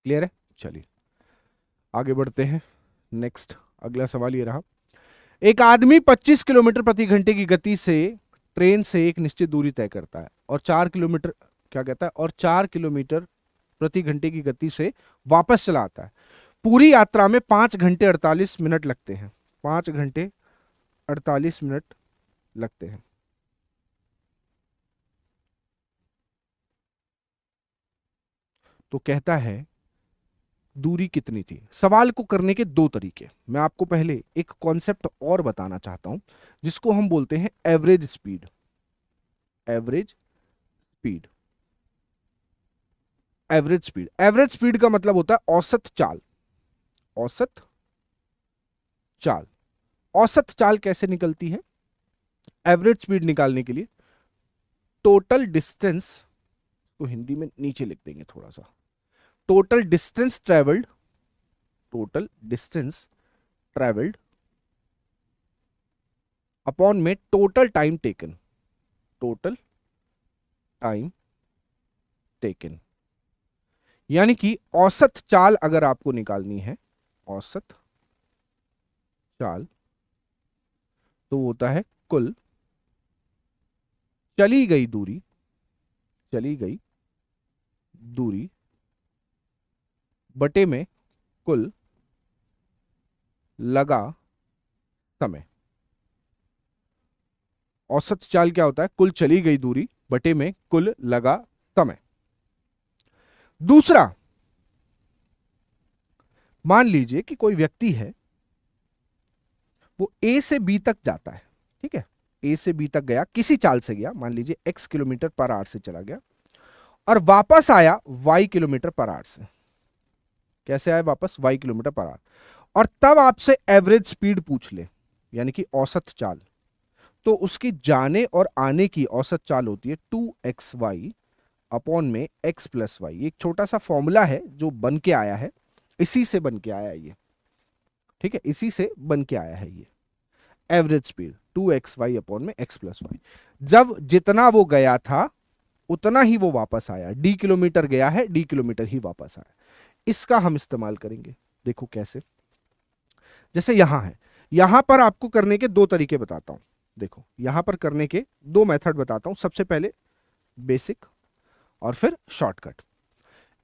क्लियर है? चलिए आगे बढ़ते हैं। नेक्स्ट अगला सवाल ये रहा। एक आदमी 25 किलोमीटर प्रति घंटे की गति से ट्रेन से एक निश्चित दूरी तय करता है और 4 किलोमीटर, क्या कहता है, और 4 किलोमीटर प्रति घंटे की गति से वापस चला आता है। पूरी यात्रा में 5 घंटे 48 मिनट लगते हैं। 5 घंटे 48 मिनट लगते हैं। तो कहता है दूरी कितनी थी। सवाल को करने के दो तरीके। मैं आपको पहले एक कॉन्सेप्ट और बताना चाहता हूं जिसको हम बोलते हैं average speed. Average speed, average speed, average speed का मतलब होता है औसत चाल। औसत चाल, औसत चाल कैसे निकलती है? एवरेज स्पीड निकालने के लिए टोटल डिस्टेंस को हिंदी में नीचे लिख देंगे थोड़ा सा। Total distance travelled, total distance travelled upon में total time taken, total time taken. यानी कि औसत चाल अगर आपको निकालनी है, औसत चाल, तो होता है कुल चली गई दूरी, चली गई दूरी बटे में कुल लगा समय। औसत चाल क्या होता है? कुल चली गई दूरी बटे में कुल लगा समय। दूसरा, मान लीजिए कि कोई व्यक्ति है, वो ए से बी तक जाता है। ठीक है, ए से बी तक गया, किसी चाल से गया, मान लीजिए x किलोमीटर पर आवर से चला गया और वापस आया y किलोमीटर पर आवर से। कैसे आया वापस? y kilometre per hour. और तब आपसे एवरेज स्पीड पूछ ले, यानी कि औसत चाल, तो उसकी जाने और आने की औसत चाल होती है 2xy अपॉन में x प्लस वाई। एक छोटा सा फॉर्मूला है जो बन के आया है, इसी से बन के आया है ये। ठीक है, इसी से बन के आया है ये एवरेज स्पीड 2xy अपॉन में x प्लस वाई। जब जितना वो गया था उतना ही वो वापस आया। d किलोमीटर गया है, d किलोमीटर ही वापस आया। इसका हम इस्तेमाल करेंगे। देखो कैसे, जैसे यहां है, यहां पर आपको करने के दो तरीके बताता हूं। देखो यहां पर करने के दो मेथड बताता हूं। सबसे पहले बेसिक और फिर शॉर्टकट।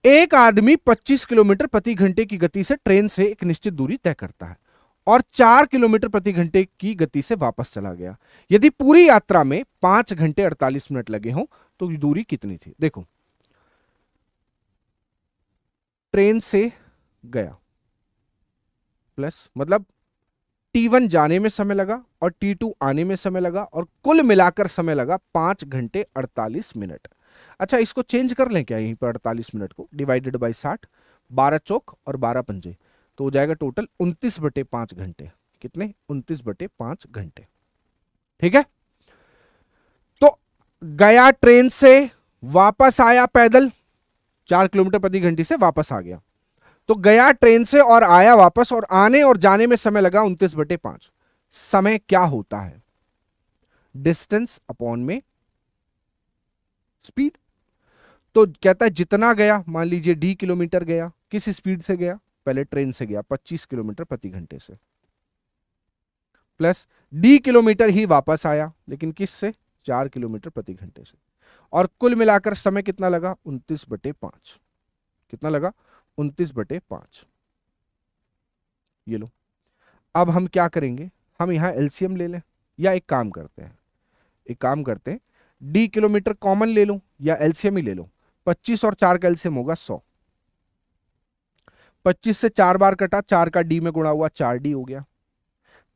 एक आदमी 25 किलोमीटर प्रति घंटे की गति से ट्रेन से एक निश्चित दूरी तय करता है और 4 किलोमीटर प्रति घंटे की गति से वापस चला गया। यदि पूरी यात्रा में 5 घंटे 48 मिनट लगे हों तो दूरी कितनी थी? देखो, ट्रेन से गया प्लस मतलब T1 जाने में समय लगा और T2 आने में समय लगा और कुल मिलाकर समय लगा 5 घंटे 48 मिनट। अच्छा, इसको चेंज कर लें क्या? यहीं पर 48 मिनट को डिवाइडेड बाई 60, 12 चौक और 12 पंजे, तो हो जाएगा टोटल 29/5 घंटे। कितने? 29/5 घंटे। ठीक है, तो गया ट्रेन से, वापस आया पैदल, 4 किलोमीटर प्रति घंटे से वापस आ गया। तो गया ट्रेन से और आया वापस, और आने और जाने में समय लगा 29/5। समय क्या होता है? डिस्टेंस अपॉन में स्पीड। तो कहता है जितना गया, मान लीजिए d किलोमीटर गया, किस स्पीड से गया, पहले ट्रेन से गया 25 किलोमीटर प्रति घंटे से, प्लस डी किलोमीटर ही वापस आया, लेकिन किस से, 4 किलोमीटर प्रति घंटे से, और कुल मिलाकर समय कितना लगा, 29/5। कितना लगा, 29/5। ये लो। अब हम क्या करेंगे, हम यहां एलसीएम ले लें, या एक काम करते हैं, डी किलोमीटर कॉमन ले लो या एलसीएम ही ले लो। 25 और 4 का एलसीएम होगा 100। 25 से 4 बार कटा, 4 का डी में गुणा हुआ 4D हो गया।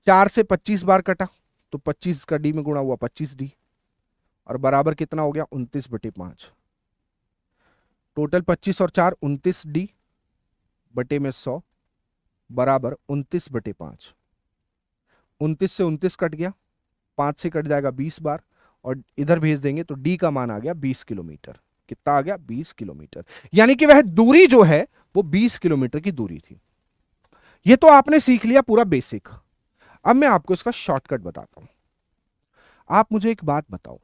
4 से 25 बार कटा तो 25 का डी में गुणा हुआ 25D, और बराबर कितना हो गया, 29/5। टोटल 25 और 4 29D बटे में 100 बराबर 29/5। 29 से 29 कट गया, 5 से कट जाएगा 20 बार, और इधर भेज देंगे तो डी का मान आ गया 20 किलोमीटर। कितना आ गया, 20 किलोमीटर। यानी कि वह दूरी जो है वो 20 किलोमीटर की दूरी थी। ये तो आपने सीख लिया पूरा बेसिक। अब मैं आपको इसका शॉर्टकट बताता हूं। आप मुझे एक बात बताओ,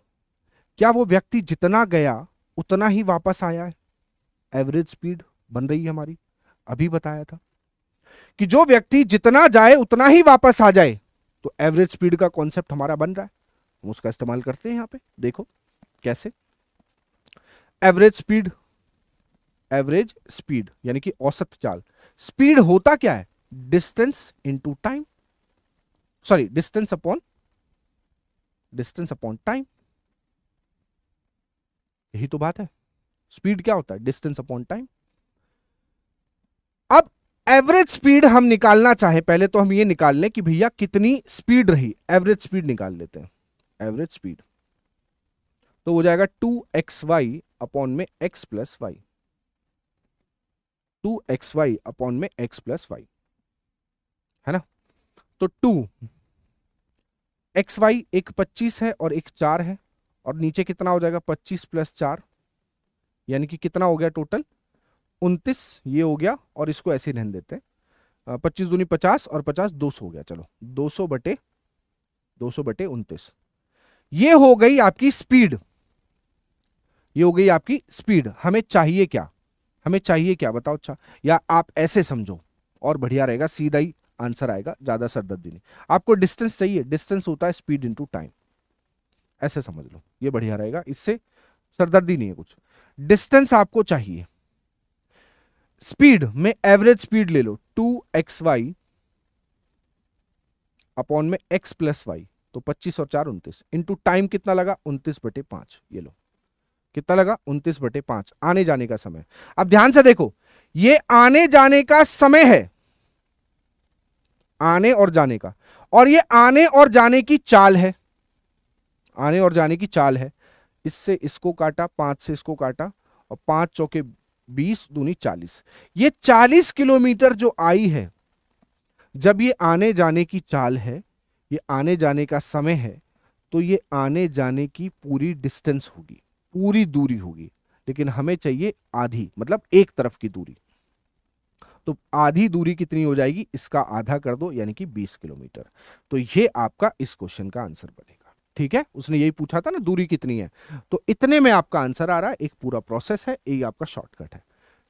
क्या वो व्यक्ति जितना गया उतना ही वापस आया है? एवरेज स्पीड बन रही है हमारी, अभी बताया था कि जो व्यक्ति जितना जाए उतना ही वापस आ जाए, तो एवरेज स्पीड का कॉन्सेप्ट हमारा बन रहा है। हम उसका इस्तेमाल करते हैं यहां पे, देखो कैसे। एवरेज स्पीड यानी कि औसत चाल। स्पीड होता क्या है, distance into time, sorry distance upon time. यही तो बात है। स्पीड क्या होता है, डिस्टेंस अपॉन टाइम। अब एवरेज स्पीड हम निकालना चाहे, पहले तो हम ये निकाल लें कि भैया कितनी स्पीड रही, एवरेज स्पीड निकाल लेते हैं। एवरेज स्पीड तो हो जाएगा 2xy अपॉन में x plus y, 2xy upon में x प्लस वाई, है ना। तो 2xy एक 25 है और एक 4 है, और नीचे कितना हो जाएगा, 25 प्लस 4, यानी कि कितना हो गया टोटल 29। ये हो गया, और इसको ऐसे रहने देते हैं, 25 दूनी 50 और 50 200 हो गया। चलो 200 बटे 29। ये हो गई आपकी स्पीड, ये हो गई आपकी स्पीड। हमें चाहिए क्या, बताओ। अच्छा, या आप ऐसे समझो और बढ़िया रहेगा, सीधा ही आंसर आएगा, ज्यादा सरदर्दी नहीं। आपको डिस्टेंस चाहिए, डिस्टेंस होता है स्पीड इनटू टाइम, ऐसे समझ लो, ये बढ़िया रहेगा, इससे सरदर्दी नहीं है कुछ। डिस्टेंस आपको चाहिए, स्पीड में एवरेज स्पीड ले लो, 2xy अपॉन में x प्लस वाई, तो 25 और 4 29 इंटू टाइम कितना लगा, 29/5। ये लो कितना लगा, 29/5 आने जाने का समय। अब ध्यान से देखो, ये आने जाने का समय है, आने और जाने का, और ये आने और जाने की चाल है, आने और जाने की चाल है। इससे इसको काटा, 5 से इसको काटा, और 5 चौके 20 दूनी 40। ये 40 किलोमीटर जो आई है, जब ये आने जाने की चाल है, ये आने जाने का समय है, तो ये आने जाने की पूरी डिस्टेंस होगी, पूरी दूरी होगी। लेकिन हमें चाहिए आधी, मतलब एक तरफ की दूरी। तो आधी दूरी कितनी हो जाएगी, इसका आधा कर दो, यानी कि 20 किलोमीटर। तो ये आपका इस क्वेश्चन का आंसर बनेगा। ठीक है, उसने यही पूछा था ना दूरी कितनी है, तो इतने में आपका आंसर आ रहा है। एक पूरा प्रोसेस है, ये आपका शॉर्टकट है।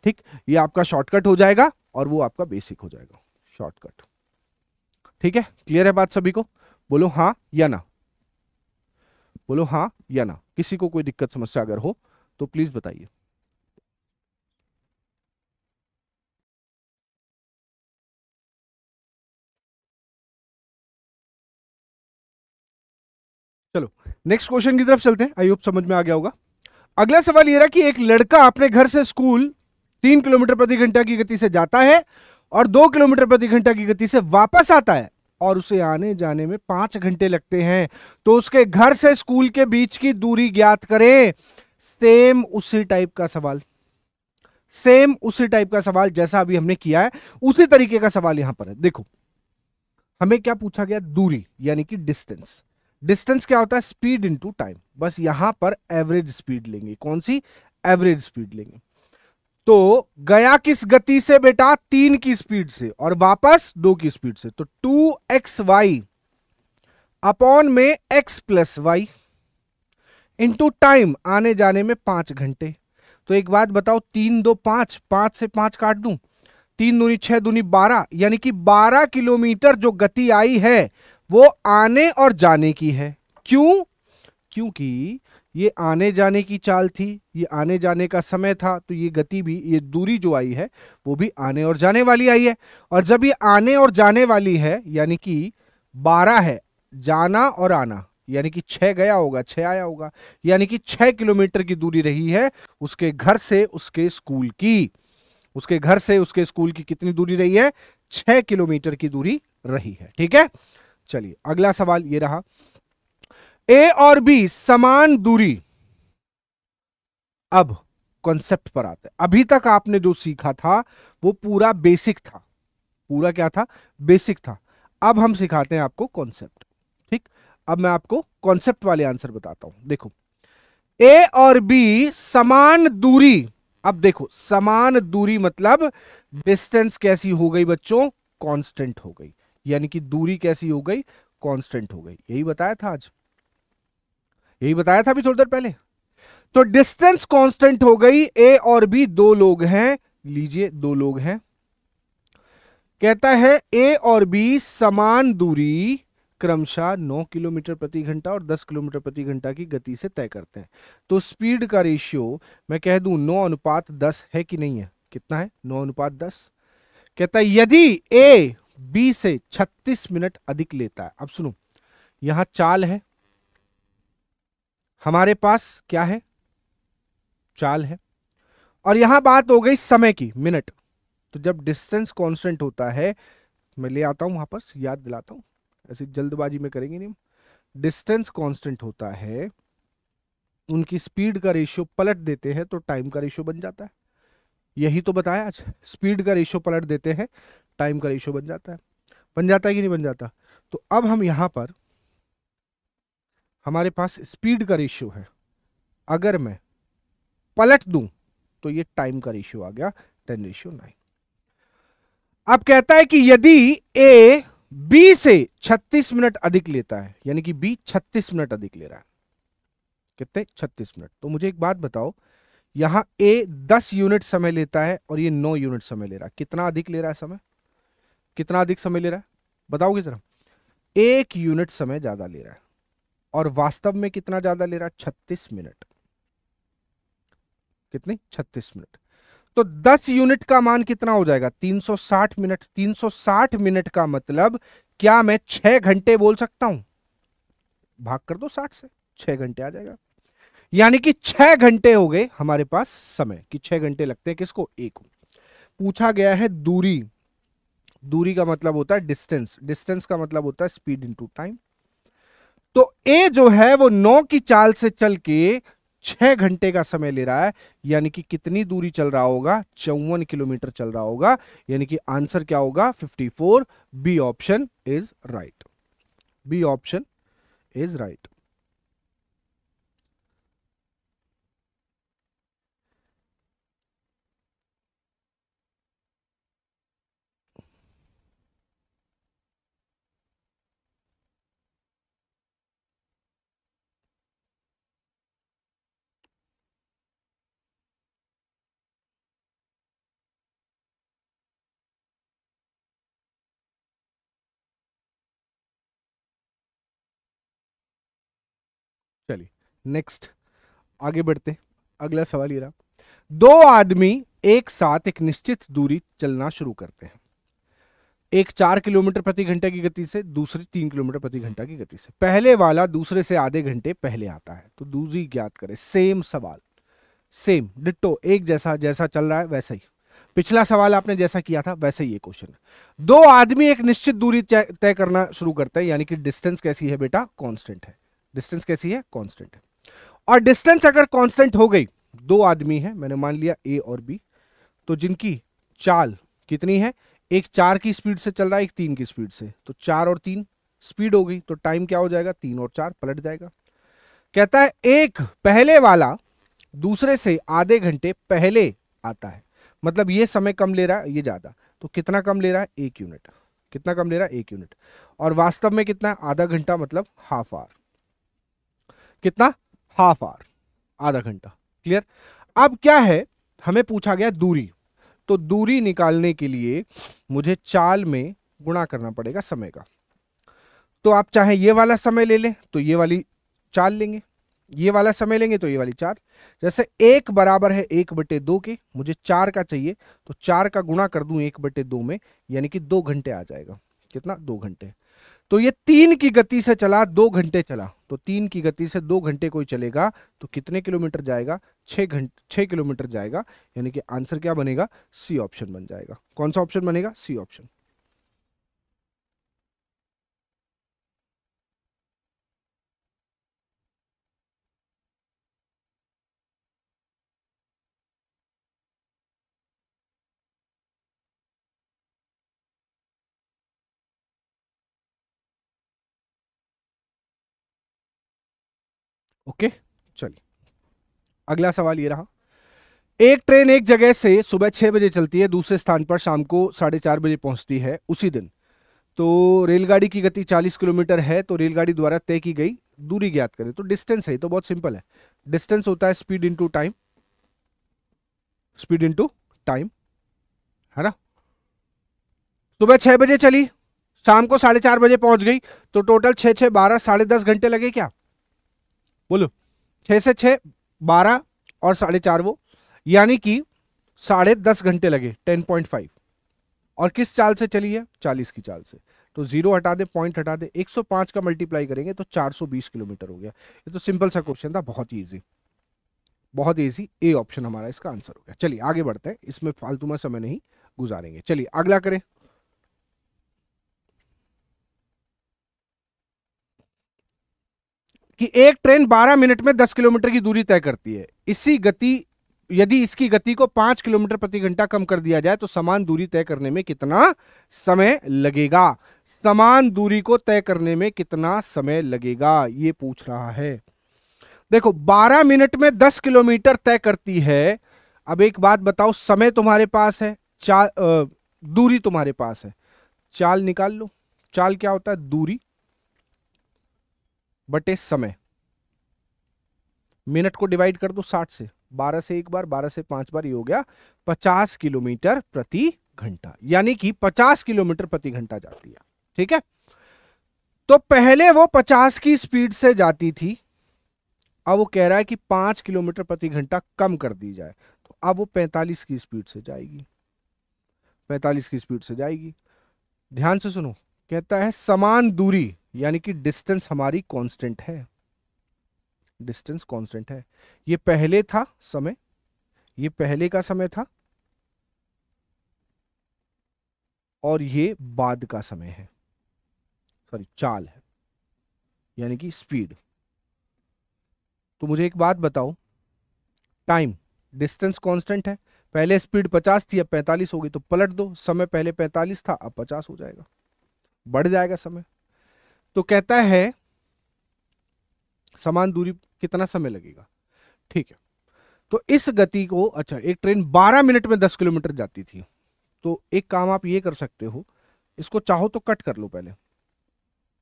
ठीक, ये आपका शॉर्टकट हो जाएगा, और वो आपका बेसिक हो जाएगा, शॉर्टकट। ठीक है, क्लियर है बात सभी को? बोलो हाँ या ना, बोलो हाँ या ना। किसी को कोई दिक्कत समस्या अगर हो तो प्लीज बताइए। चलो नेक्स्ट क्वेश्चन की तरफ चलते हैं, आई होप समझ में आ गया होगा। अगला सवाल यह रहा कि एक लड़का अपने घर से स्कूल 3 किलोमीटर प्रति घंटा की गति से जाता है और 2 किलोमीटर प्रति घंटा की गति से वापस आता है, और उसे आने जाने में 5 घंटे लगते हैं। तो उसके घर से स्कूल के बीच की दूरी ज्ञात करें। सेम उसी टाइप का सवाल, सेम उसी टाइप का सवाल जैसा अभी हमने किया है, उसी तरीके का सवाल यहां पर है। देखो हमें क्या पूछा गया, दूरी यानी कि डिस्टेंस। डिस्टेंस क्या होता है, स्पीड इनटू टाइम। बस यहां पर एवरेज स्पीड लेंगे। कौन सी, एवरेज स्पीड लेंगे। तो गया किस गति से बेटा, 3 की स्पीड से, और वापस 2 की स्पीड से। तो 2xy अपॉन में x plus y into time, आने जाने में 5 घंटे। तो एक बात बताओ, 3 2 5, 5 से 5 काट दूं 3 दूनी 6 दूनी 12, यानी कि 12 किलोमीटर जो गति आई है वो आने और जाने की है। क्यों? क्योंकि ये आने जाने की चाल थी, ये आने जाने का समय था, तो ये गति भी, ये दूरी जो आई है वो भी आने और जाने वाली आई है। और जब ये आने और जाने वाली है यानी कि 12 है, जाना और आना, यानी कि 6 गया होगा 6 आया होगा, यानी कि 6 किलोमीटर की दूरी रही है उसके घर से उसके स्कूल की। उसके घर से उसके स्कूल की कितनी दूरी रही है? 6 किलोमीटर की दूरी रही है। ठीक है, चलिए अगला सवाल ये रहा, ए और बी समान दूरी। अब कॉन्सेप्ट पर आते हैं। अभी तक आपने जो सीखा था वो पूरा बेसिक था, पूरा क्या था? बेसिक था। अब हम सिखाते हैं आपको कॉन्सेप्ट। ठीक, अब मैं आपको कॉन्सेप्ट वाले आंसर बताता हूं। देखो, ए और बी समान दूरी। अब देखो, समान दूरी मतलब डिस्टेंस कैसी हो गई बच्चों? कांस्टेंट हो गई, यानी कि दूरी कैसी हो गई? कांस्टेंट हो गई। यही बताया था आज, यही बताया था अभी थोड़ी देर पहले। तो डिस्टेंस कांस्टेंट हो गई। ए और बी दो लोग हैं, लीजिए दो लोग हैं। कहता है ए और बी समान दूरी क्रमशः 9 किलोमीटर प्रति घंटा और 10 किलोमीटर प्रति घंटा की गति से तय करते हैं। तो स्पीड का रेशियो मैं कह दूं 9:10 है कि नहीं है? कितना है? 9:10। कहता है यदि ए बी से 36 मिनट अधिक लेता है। अब सुनो, यहां चाल है, हमारे पास क्या है? चाल है, और यहां बात हो गई समय की, मिनट। तो जब डिस्टेंस कांस्टेंट होता है, मैं ले आता हूं वापस, याद दिलाता हूं, ऐसी जल्दबाजी में करेंगे नहीं। डिस्टेंस कांस्टेंट होता है, उनकी स्पीड का रेशियो पलट देते हैं तो टाइम का रेशियो बन जाता है। यही तो बताया आज, स्पीड का रेशियो पलट देते हैं, टाइम का रेशियो बन जाता है। बन जाता है कि नहीं बन जाता? तो अब हम यहां पर, हमारे पास स्पीड का रेशियो है, अगर मैं पलट दूं तो ये टाइम का रेशियो आ गया 10:9। अब कहता है कि यदि ए बी से 36 मिनट अधिक लेता है, यानी कि बी 36 मिनट अधिक ले रहा है। कितने? 36 मिनट। तो मुझे एक बात बताओ, यहां ए 10 यूनिट समय लेता है और ये 9 यूनिट समय ले रहा है, कितना अधिक ले रहा है समय? कितना अधिक समय ले रहा है बताओगे जरा? 1 यूनिट समय ज्यादा ले रहा है। और वास्तव में कितना ज्यादा ले रहा है? 36 मिनट। कितने? 36 मिनट। तो 10 यूनिट का मान कितना हो जाएगा? 360 मिनट। 360 मिनट का मतलब क्या मैं 6 घंटे बोल सकता हूं? भाग कर दो 60 से, 6 घंटे आ जाएगा। यानी कि 6 घंटे हो गए हमारे पास समय, कि 6 घंटे लगते हैं किसको? ए को। पूछा गया है दूरी। दूरी का मतलब होता है डिस्टेंस, डिस्टेंस का मतलब होता है स्पीड इनटू टाइम। तो ए जो है वो 9 की चाल से चल के 6 घंटे का समय ले रहा है, यानी कि कितनी दूरी चल रहा होगा? 54 किलोमीटर चल रहा होगा। यानी कि आंसर क्या होगा? 54। B option is right. B option is right. चलिए नेक्स्ट आगे बढ़ते। अगला सवाल ये रहा, दो आदमी एक साथ एक निश्चित दूरी चलना शुरू करते हैं। एक 4 किलोमीटर प्रति घंटे की गति से, दूसरी 3 किलोमीटर प्रति घंटा की गति से। पहले वाला दूसरे से आधे घंटे पहले आता है, तो दूरी ज्ञात करें। सेम सवाल, सेम डिट्टो, एक जैसा, जैसा चल रहा है वैसा ही। पिछला सवाल आपने जैसा किया था वैसे ही ये क्वेश्चन है। दो आदमी एक निश्चित दूरी तय करना शुरू करते हैं, यानी कि डिस्टेंस कैसी है बेटा? कांस्टेंट है। डिस्टेंस कैसी है? कांस्टेंट है। और डिस्टेंस अगर कांस्टेंट हो गई, दो आदमी है, मैंने मान लिया ए और बी, तो जिनकी चाल कितनी है? एक 4 की स्पीड से चल रहा है, एक 3 की स्पीड से, तो 4 और 3 स्पीड हो गई, तो टाइम क्या हो जाएगा? 3 और 4 पलट जाएगा। कहता है एक पहले वाला दूसरे से आधे घंटे पहले आता है, मतलब ये समय कम ले रहा है, ये ज्यादा, तो कितना कम ले रहा है? 1 यूनिट। कितना कम ले रहा है? 1 यूनिट। और वास्तव में कितना है? आधा घंटा, मतलब हाफ आवर। कितना? हाफ आवर, आधा घंटा। क्लियर? अब क्या है, हमें पूछा गया दूरी। तो दूरी निकालने के लिए मुझे चाल में गुणा करना पड़ेगा समय का। तो आप चाहे ये वाला समय ले लें तो ये वाली चाल लेंगे, ये वाला समय लेंगे तो ये वाली चाल। जैसे 1 बराबर है 1/2 के, मुझे 4 का चाहिए, तो 4 का गुणा कर दूं 1/2 में, यानी कि 2 घंटे आ जाएगा। कितना? 2 घंटे। तो ये 3 की गति से चला, 2 घंटे चला, तो 3 की गति से 2 घंटे कोई चलेगा तो कितने किलोमीटर जाएगा? 6 किलोमीटर जाएगा। यानी कि आंसर क्या बनेगा? सी ऑप्शन बन जाएगा। कौन सा ऑप्शन बनेगा? C option. ओके, चलिए अगला सवाल ये रहा। एक ट्रेन एक जगह से सुबह 6 बजे चलती है, दूसरे स्थान पर शाम को 4:30 बजे पहुंचती है उसी दिन। तो रेलगाड़ी की गति 40 किलोमीटर है, तो रेलगाड़ी द्वारा तय की गई दूरी ज्ञात करें। तो डिस्टेंस है, तो बहुत सिंपल है। डिस्टेंस होता है speed into time, speed into time, है ना। सुबह 6 बजे चली, शाम को 4:30 बजे पहुंच गई, तो टोटल 6 6 12 10.5 घंटे लगे क्या? बोलो, 6 से 6 12 और 4:30 वो, यानी कि 10.5 घंटे लगे, 10.5। और किस चाल से चली है? 40 की चाल से। तो 0 हटा दे, पॉइंट हटा दे, 105 का मल्टीप्लाई करेंगे तो 420 किलोमीटर हो गया। ये तो सिंपल सा क्वेश्चन था, बहुत ही इजी, बहुत इजी। ए ऑप्शन हमारा इसका आंसर हो गया। चलिए आगे बढ़ते हैं, इसमें फालतू में समय नहीं गुजारेंगे। चलिए अगला करें। कि एक ट्रेन 12 मिनट में 10 किलोमीटर की दूरी तय करती है। इसी गति यदि इसकी गति को 5 किलोमीटर प्रति घंटा कम कर दिया जाए तो समान दूरी तय करने में कितना समय लगेगा? समान दूरी को तय करने में कितना समय लगेगा, ये पूछ रहा है। देखो, 12 मिनट में 10 किलोमीटर तय करती है। अब एक बात बताओ, समय तुम्हारे पास है, दूरी तुम्हारे पास है, चाल निकाल लो। चाल क्या होता है? दूरी बटे समय। मिनट को डिवाइड कर दो 60 से, 12 से एक बार, 12 से 5 बार, ये हो गया 50 किलोमीटर प्रति घंटा, यानी कि 50 किलोमीटर प्रति घंटा जाती है। ठीक है, तो पहले वो 50 की स्पीड से जाती थी, अब वो कह रहा है कि 5 किलोमीटर प्रति घंटा कम कर दी जाए, तो अब वो 45 की स्पीड से जाएगी, 45 की स्पीड से जाएगी। ध्यान से सुनो, कहता है समान दूरी, यानी कि डिस्टेंस हमारी कांस्टेंट है, डिस्टेंस कांस्टेंट है। ये पहले था समय, ये पहले का समय था, और ये बाद का समय है, सॉरी चाल है, यानी कि स्पीड। तो मुझे एक बात बताओ, टाइम, डिस्टेंस कांस्टेंट है, पहले स्पीड 50 थी अब 45 हो गई, तो पलट दो, समय पहले 45 था अब 50 हो जाएगा, बढ़ जाएगा समय। तो कहता है समान दूरी कितना समय लगेगा। ठीक है, तो इस गति को, अच्छा एक ट्रेन 12 मिनट में 10 किलोमीटर जाती थी, तो एक काम आप ये कर सकते हो, इसको चाहो तो कट कर लो पहले,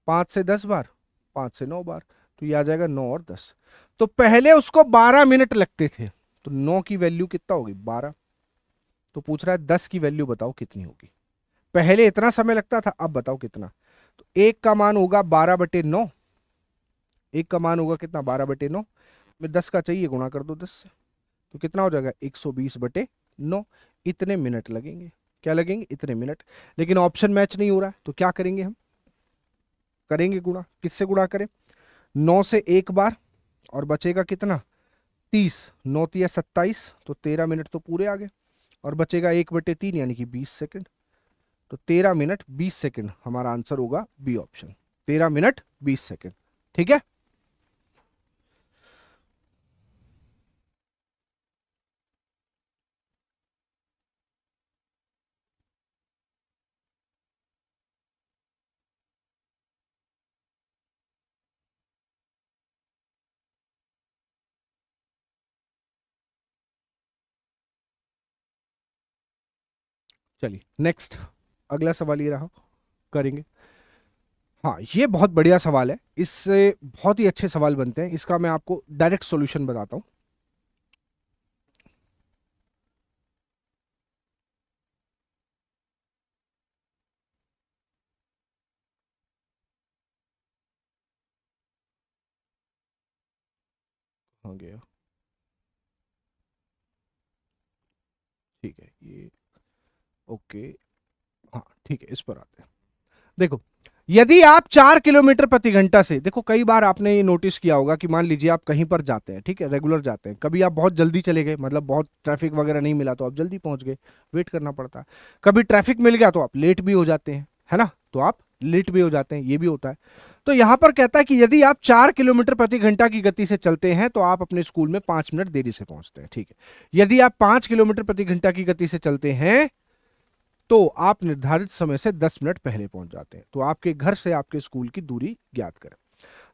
5 से 10 बार, 5 से 9 बार, तो ये आ जाएगा 9 और 10। तो पहले उसको 12 मिनट लगते थे, तो 9 की वैल्यू कितना होगी? 12। तो पूछ रहा है 10 की वैल्यू बताओ कितनी होगी। पहले इतना समय लगता था, अब बताओ कितना। तो एक का मान होगा 12/9, एक का मान होगा कितना? 12/9 में 10 का चाहिए, गुणा कर दो 10 से, तो कितना हो जाएगा? 120/9। इतने मिनट लगेंगे। क्या लगेंगे? इतने मिनट। लेकिन ऑप्शन मैच नहीं हो रहा है, तो क्या करेंगे हम? करेंगे गुणा। किससे गुणा करें? 9 से एक बार, और बचेगा कितना? 30, 9 तिया 27, तो 13 मिनट तो पूरे आ गए, और बचेगा 1/3 यानी कि 20 सेकंड। तो 13 मिनट 20 सेकंड हमारा आंसर होगा बी ऑप्शन, 13 मिनट 20 सेकंड। ठीक है, चलिए नेक्स्ट, अगला सवाल ये रहा, करेंगे। हाँ, ये बहुत बढ़िया सवाल है, इससे बहुत ही अच्छे सवाल बनते हैं। इसका मैं आपको डायरेक्ट सॉल्यूशन बताता हूं। कहाँ गया, ठीक है ये, ओके, हाँ ठीक है, इस पर आते हैं। देखो, यदि आप 4 किलोमीटर प्रति घंटा से, देखो कई बार आपने ये नोटिस किया होगा कि मान लीजिए आप कहीं पर जाते हैं, ठीक है, रेगुलर जाते हैं, कभी आप बहुत जल्दी चले गए, मतलब बहुत ट्रैफिक वगैरह नहीं मिला तो आप जल्दी पहुंच गए, वेट करना पड़ता है। कभी ट्रैफिक मिल गया तो आप लेट भी हो जाते हैं, है ना, तो आप लेट भी हो जाते हैं, ये भी होता है। तो यहां पर कहता है कि यदि आप 4 किलोमीटर प्रति घंटा की गति से चलते हैं तो आप अपने स्कूल में 5 मिनट देरी से पहुंचते हैं, ठीक है। यदि आप 5 किलोमीटर प्रति घंटा की गति से चलते हैं तो आप निर्धारित समय से 10 मिनट पहले पहुंच जाते हैं। तो आपके घर से आपके स्कूल की दूरी ज्ञात करें।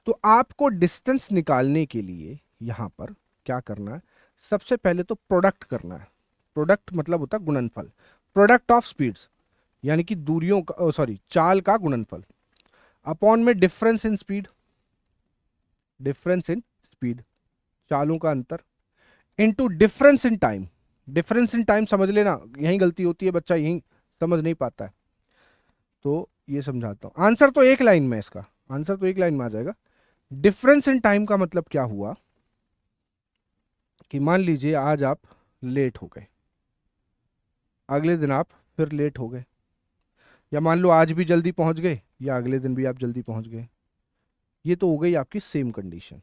तो आपको डिस्टेंस निकालने के लिए यहां पर क्या करना है, सबसे पहले तो प्रोडक्ट करना है। प्रोडक्ट मतलब होता है गुणनफल, प्रोडक्ट ऑफ स्पीड्स, यानी कि दूरियों का, सॉरी, चाल का गुणनफल, अपॉन में difference in speed, difference in speed, चालों का अंतर, into difference in time. Difference in time समझ लेना, यही गलती होती है, बच्चा यही समझ नहीं पाता है, तो ये समझाता हूं। आंसर तो एक लाइन में, इसका आंसर तो एक लाइन में आ जाएगा। डिफरेंस इन टाइम का मतलब क्या हुआ कि मान लीजिए आज आप लेट हो गए, अगले दिन आप फिर लेट हो गए, या मान लो आज भी जल्दी पहुंच गए या अगले दिन भी आप जल्दी पहुंच गए, ये तो हो गई आपकी सेम कंडीशन।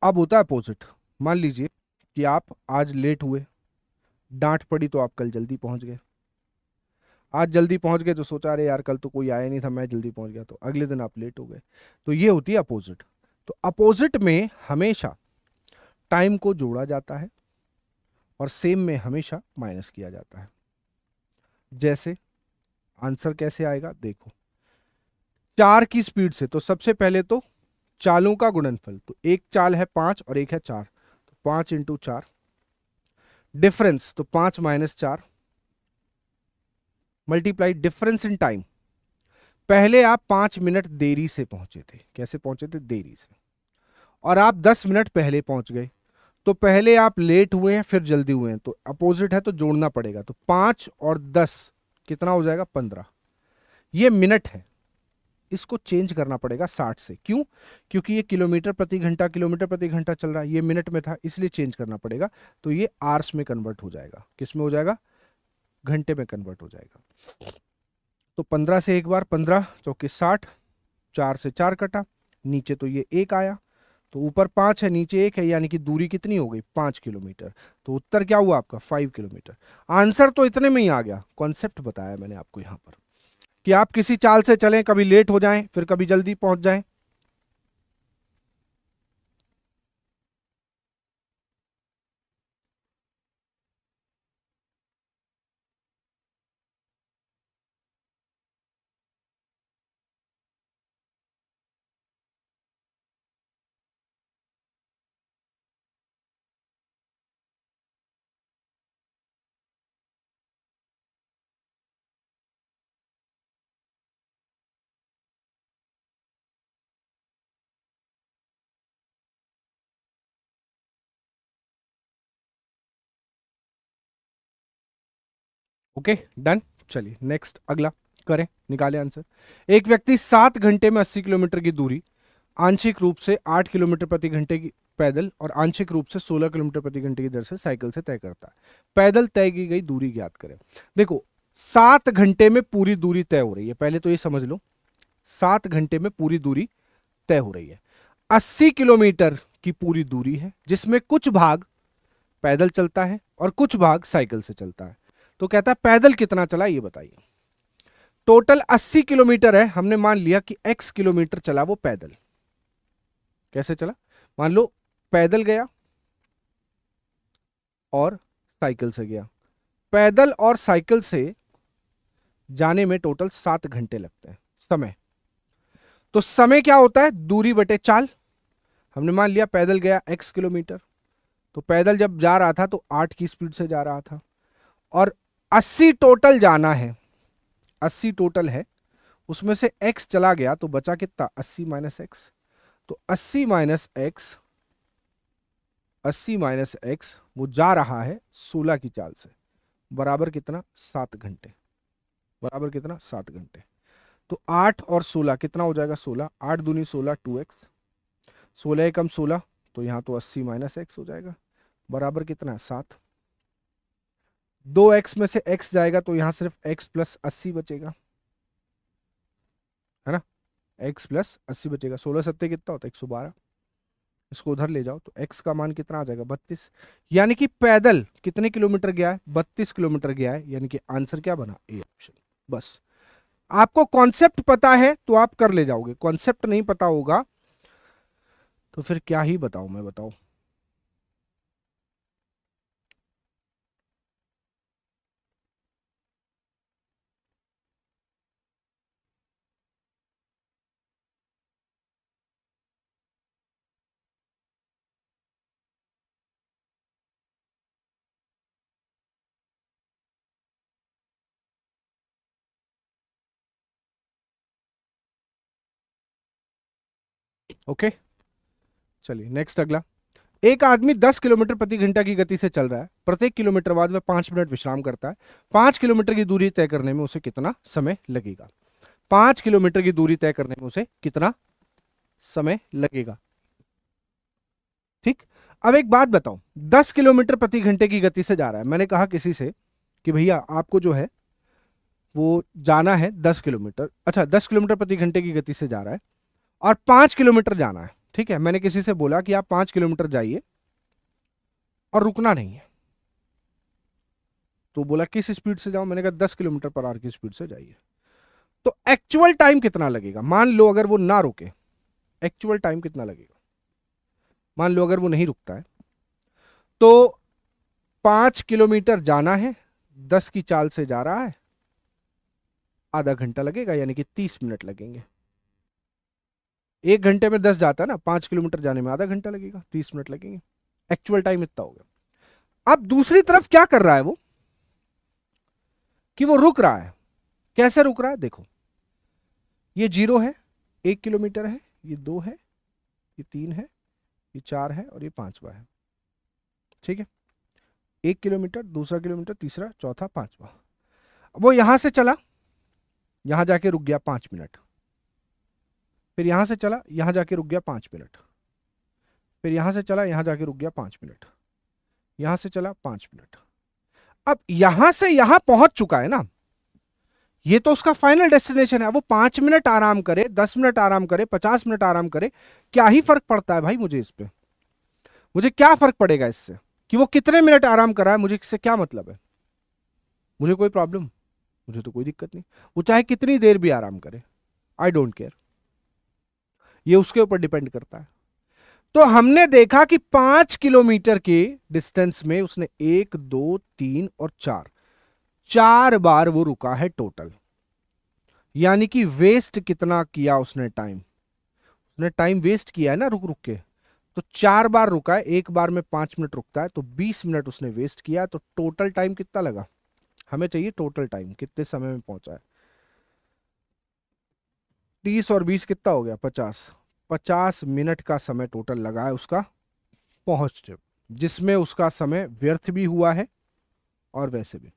अब होता है अपोजिट, मान लीजिए कि आप आज लेट हुए, डांट पड़ी तो आप कल जल्दी पहुंच गए, आज जल्दी पहुंच गए तो सोचा अरे यार कल तो कोई आया नहीं था, मैं जल्दी पहुंच गया, तो अगले दिन आप लेट हो गए। तो ये होती है अपोजिट। तो अपोजिट में हमेशा टाइम को जोड़ा जाता है और सेम में हमेशा माइनस किया जाता है। जैसे आंसर कैसे आएगा देखो, 4 की स्पीड से, तो सबसे पहले तो चालों का गुणनफल, तो एक चाल है 5 और एक है 4, तो 5 × 4, डिफरेंस तो 5 - 4, मल्टीप्लाई डिफरेंस इन टाइम, पहले आप 5 मिनट देरी से पहुंचे थे, कैसे पहुंचे थे, देरी से, और आप 10 मिनट पहले पहुंच गए, तो पहले आप लेट हुए हैं फिर जल्दी हुए हैं, तो अपोजिट है तो जोड़ना पड़ेगा, तो 5 और 10 कितना हो जाएगा, 15। ये मिनट है, इसको चेंज करना पड़ेगा 60 से, क्यों, क्योंकि ये किलोमीटर प्रति घंटा, किलोमीटर प्रति घंटा चल रहा है, ये मिनट में था इसलिए चेंज करना पड़ेगा। तो ये आवर्स में कन्वर्ट हो जाएगा, किस में हो जाएगा, घंटे में कन्वर्ट हो जाएगा। तो 15 से एक बार 15 चौके 60, 4 से 4 कटा, नीचे तो ये 1 आया, तो ऊपर 5 है नीचे 1 है, यानी कि दूरी कितनी हो गई, 5 किलोमीटर। तो उत्तर क्या हुआ आपका, 5 किलोमीटर। आंसर तो इतने में ही आ गया, कॉन्सेप्ट बताया मैंने आपको यहां पर कि आप किसी चाल से चलें, कभी लेट हो जाएं फिर कभी जल्दी पहुंच जाएं। ओके डन, चलिए नेक्स्ट अगला करें, निकाले आंसर। एक व्यक्ति 7 घंटे में 80 किलोमीटर की दूरी आंशिक रूप से 8 किलोमीटर प्रति घंटे की पैदल और आंशिक रूप से 16 किलोमीटर प्रति घंटे की दर से साइकिल से तय करता है। पैदल तय की गई दूरी ज्ञात करें। देखो 7 घंटे में पूरी दूरी तय हो रही है, पहले तो ये समझ लो, 7 घंटे में पूरी दूरी तय हो रही है। 80 किलोमीटर की पूरी दूरी है जिसमें कुछ भाग पैदल चलता है और कुछ भाग साइकिल से चलता है। तो कहता है पैदल कितना चला ये बताइए। टोटल 80 किलोमीटर है, हमने मान लिया कि x किलोमीटर चला वो पैदल। कैसे चला, मान लो पैदल गया और साइकिल से गया, पैदल और साइकिल से जाने में टोटल 7 घंटे लगते हैं समय। तो समय क्या होता है, दूरी बटे चाल। हमने मान लिया पैदल गया x किलोमीटर, तो पैदल जब जा रहा था तो 8 की स्पीड से जा रहा था, और 80 टोटल जाना है, 80 टोटल है, उसमें से x चला गया तो बचा कितना, 80 - x। तो 80 - x वो जा रहा है 16 की चाल से, बराबर कितना, 7 घंटे, बराबर कितना, 7 घंटे। तो 8 और 16 कितना हो जाएगा, 16, 8 दूनी 16, 2x, 16 एकम 16, तो यहां तो 80 माइनस एक्स हो जाएगा, बराबर कितना है 7। 2x में से x जाएगा तो यहां सिर्फ x प्लस 80 बचेगा, है ना। x प्लस 80 बचेगा, 16 सत्ते कितना होता है 112। इसको उधर ले जाओ तो x का मान कितना आ जाएगा 32। यानी कि पैदल कितने किलोमीटर गया है 32 किलोमीटर गया है, यानी कि आंसर क्या बना ए ऑप्शन। बस आपको कॉन्सेप्ट पता है तो आप कर ले जाओगे, कॉन्सेप्ट नहीं पता होगा तो फिर क्या ही बताऊं मैं, बताओ। ओके चलिए नेक्स्ट अगला। एक आदमी 10 किलोमीटर प्रति घंटा की गति से चल रहा है, प्रत्येक किलोमीटर बाद वह 5 मिनट विश्राम करता है। 5 किलोमीटर की दूरी तय करने में उसे कितना समय लगेगा? 5 किलोमीटर की दूरी तय करने में उसे कितना समय लगेगा? ठीक, अब एक बात बताओ, 10 किलोमीटर प्रति घंटे की गति से जा रहा है। मैंने कहा किसी से कि भैया आपको जो है वो जाना है 10 किलोमीटर, अच्छा 10 किलोमीटर प्रति घंटे की गति से जा रहा है और 5 किलोमीटर जाना है। ठीक है, मैंने किसी से बोला कि आप 5 किलोमीटर जाइए और रुकना नहीं है, तो बोला किस स्पीड से जाऊं? मैंने कहा 10 किलोमीटर पर आवर की स्पीड से जाइए। तो एक्चुअल टाइम कितना लगेगा? मान लो अगर वो ना रुके, एक्चुअल टाइम कितना लगेगा? मान लो अगर वो नहीं रुकता है तो 5 किलोमीटर जाना है, 10 की चाल से जा रहा है, आधा घंटा लगेगा, यानी कि 30 मिनट लगेंगे। 1 घंटे में 10 जाता है ना, 5 किलोमीटर जाने में आधा घंटा लगेगा, 30 मिनट लगेंगे। एक्चुअल टाइम इतना हो गया। अब दूसरी तरफ क्या कर रहा है वो, कि वो रुक रहा है। कैसे रुक रहा है? देखो, ये 0 है, 1 किलोमीटर है, ये 2 है, ये 3 है, ये 4 है और ये 5वां है। ठीक है, 1 किलोमीटर, दूसरा किलोमीटर, तीसरा, चौथा, 5वां। वो यहां से चला, यहां जाके रुक गया 5 मिनट, फिर यहां से चला, यहां जाके रुक गया 5 मिनट, फिर यहां से चला, यहां जाके रुक गया 5 मिनट, यहां से चला 5 मिनट। अब यहां से यहां पहुंच चुका है ना, ये तो उसका फाइनल डेस्टिनेशन है। वो 5 मिनट आराम करे, 10 मिनट आराम करे, 50 मिनट आराम करे, क्या ही फर्क पड़ता है भाई मुझे इस पे? मुझे क्या फर्क पड़ेगा इससे कि वो कितने मिनट आराम कर रहा है? मुझे इससे क्या मतलब है? मुझे कोई प्रॉब्लम, मुझे तो कोई दिक्कत नहीं, वो चाहे कितनी देर भी आराम करे, आई डोंट केयर, ये उसके ऊपर डिपेंड करता है। तो हमने देखा कि 5 किलोमीटर के डिस्टेंस में उसने 1, 2, 3 और 4 बार वो रुका है टोटल। यानी कि वेस्ट कितना किया उसने टाइम? उसने टाइम वेस्ट किया है ना रुक रुक के। तो 4 बार रुका है, एक बार में 5 मिनट रुकता है, तो 20 मिनट उसने वेस्ट किया। तो टोटल टाइम कितना लगा? हमें चाहिए टोटल टाइम, कितने समय में पहुंचा है। 30 और 20 कितना हो गया? 50। 50 मिनट का समय टोटल लगा है उसका पहुंचते, जिसमें उसका समय व्यर्थ भी हुआ है और वैसे भी।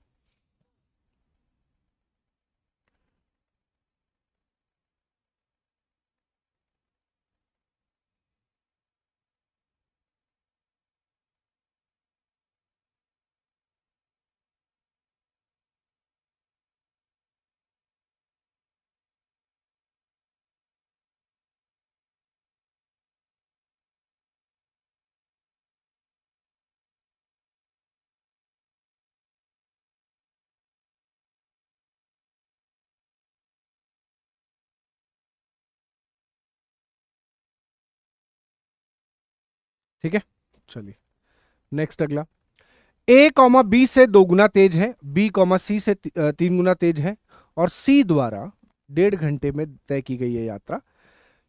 ठीक है, चलिए नेक्स्ट अगला। ए कॉमा बी से 2 गुना तेज है, बी कॉमा सी से 3 गुना तेज है और सी द्वारा 1.5 घंटे में तय की गई है यात्रा।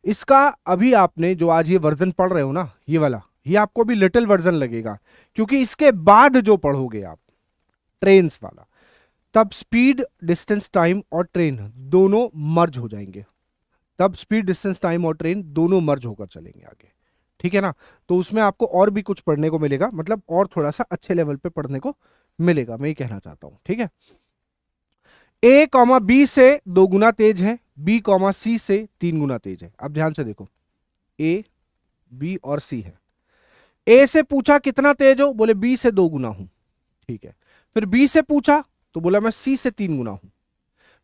इसका अभी आपने जो आज ये वर्जन पढ़ रहे हो ना, ये वाला, ये आपको भी लिटिल वर्जन लगेगा, क्योंकि इसके बाद जो पढ़ोगे आप ट्रेन्स वाला, तब स्पीड डिस्टेंस टाइम और ट्रेन दोनों मर्ज हो जाएंगे। तब स्पीड डिस्टेंस टाइम और ट्रेन दोनों मर्ज होकर चलेंगे आगे। ठीक है ना? तो उसमें आपको और भी कुछ पढ़ने को मिलेगा, मतलब और थोड़ा सा अच्छे लेवल पे पढ़ने को मिलेगा, मैं ये कहना चाहता हूं। ठीक है, ए कॉमा बी से 2 गुना तेज है, बी कॉमा सी से 3 गुना तेज है। अब ध्यान से देखो, ए बी और सी है, ए से पूछा कितना तेज हो, बोले बी से 2 गुना हूं, ठीक है। फिर बी से पूछा तो बोला मैं सी से 3 गुना हूं।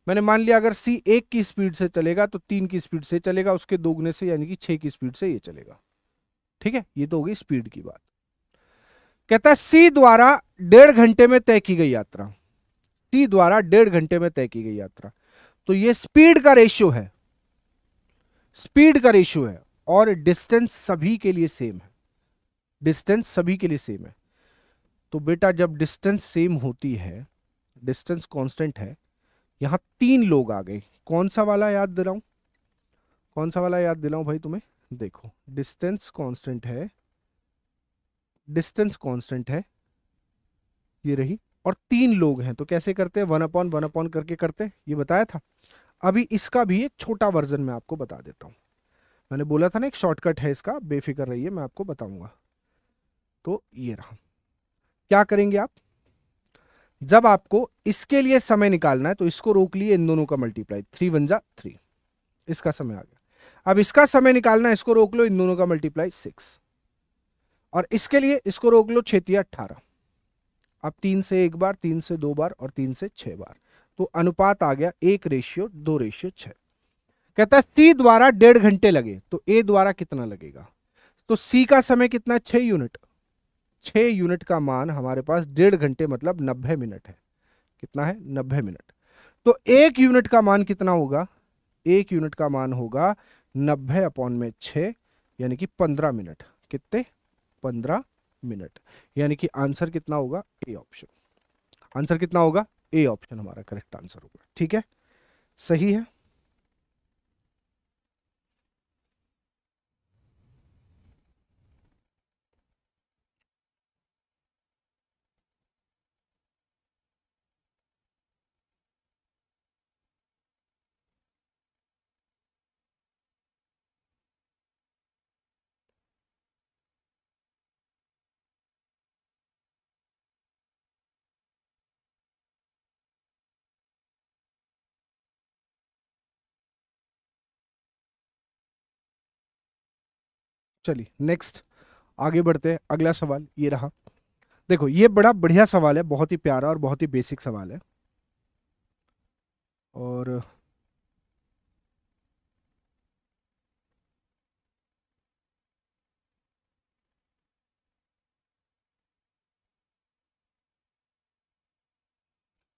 मैंने मान लिया अगर सी 1 की स्पीड से चलेगा तो 3 की स्पीड से चलेगा, उसके 2 गुने से यानी कि 6 की स्पीड से ये चलेगा, ठीक है। ये तो हो गई स्पीड की बात। कहता है सी द्वारा 1.5 घंटे में तय की गई यात्रा, सी द्वारा 1.5 घंटे में तय की गई यात्रा, तो ये स्पीड का रेशियो है, स्पीड का रेशियो है, और डिस्टेंस सभी के लिए सेम है, डिस्टेंस सभी के लिए सेम है। तो बेटा जब डिस्टेंस सेम होती है, डिस्टेंस कांस्टेंट है, यहां 3 लोग आ गए, कौन सा वाला याद दिलाऊं, कौन सा वाला याद दिलाऊं भाई तुम्हें, देखो डिस्टेंस कांस्टेंट है, डिस्टेंस कांस्टेंट है, ये रही, और 3 लोग हैं, तो कैसे करते हैं, 1/1 करके करते हैं, ये बताया था। अभी इसका भी एक छोटा वर्जन मैं आपको बता देता हूं, मैंने बोला था ना एक शॉर्टकट है इसका, बेफिक्र रहिए मैं आपको बताऊंगा। तो ये रहा, क्या करेंगे आप, जब आपको इसके लिए समय निकालना है तो इसको रोक लिए, इन दोनों का मल्टीप्लाई, 3 × 1 = 3, इसका समय आ गया। अब इसका समय निकालना है, इसको रोक लो, इन दोनों का मल्टीप्लाई 6, और इसके लिए इसको रोक लो, 6 × 3 = 18। अब 3 से 1 बार, 3 से 2 बार, और 3 से 6 बार, तो अनुपात आ गया 1:2:6। कहता है सी द्वारा 1.5 घंटे लगे, तो ए द्वारा कितना लगेगा, तो सी का समय कितना है, 6 यूनिट, 6 यूनिट का मान हमारे पास 1.5 घंटे मतलब 90 मिनट है, कितना है, 90 मिनट। तो 1 यूनिट का मान कितना होगा, 1 यूनिट का मान होगा 90/6, यानी कि 15 मिनट, कितने, 15 मिनट, यानी कि आंसर कितना होगा, ए ऑप्शन, आंसर कितना होगा, ए ऑप्शन हमारा करेक्ट आंसर होगा, ठीक है, सही है। चलिए नेक्स्ट आगे बढ़ते हैं, अगला सवाल ये रहा। देखो ये बड़ा बढ़िया सवाल है, बहुत ही प्यारा और बहुत ही बेसिक सवाल है, और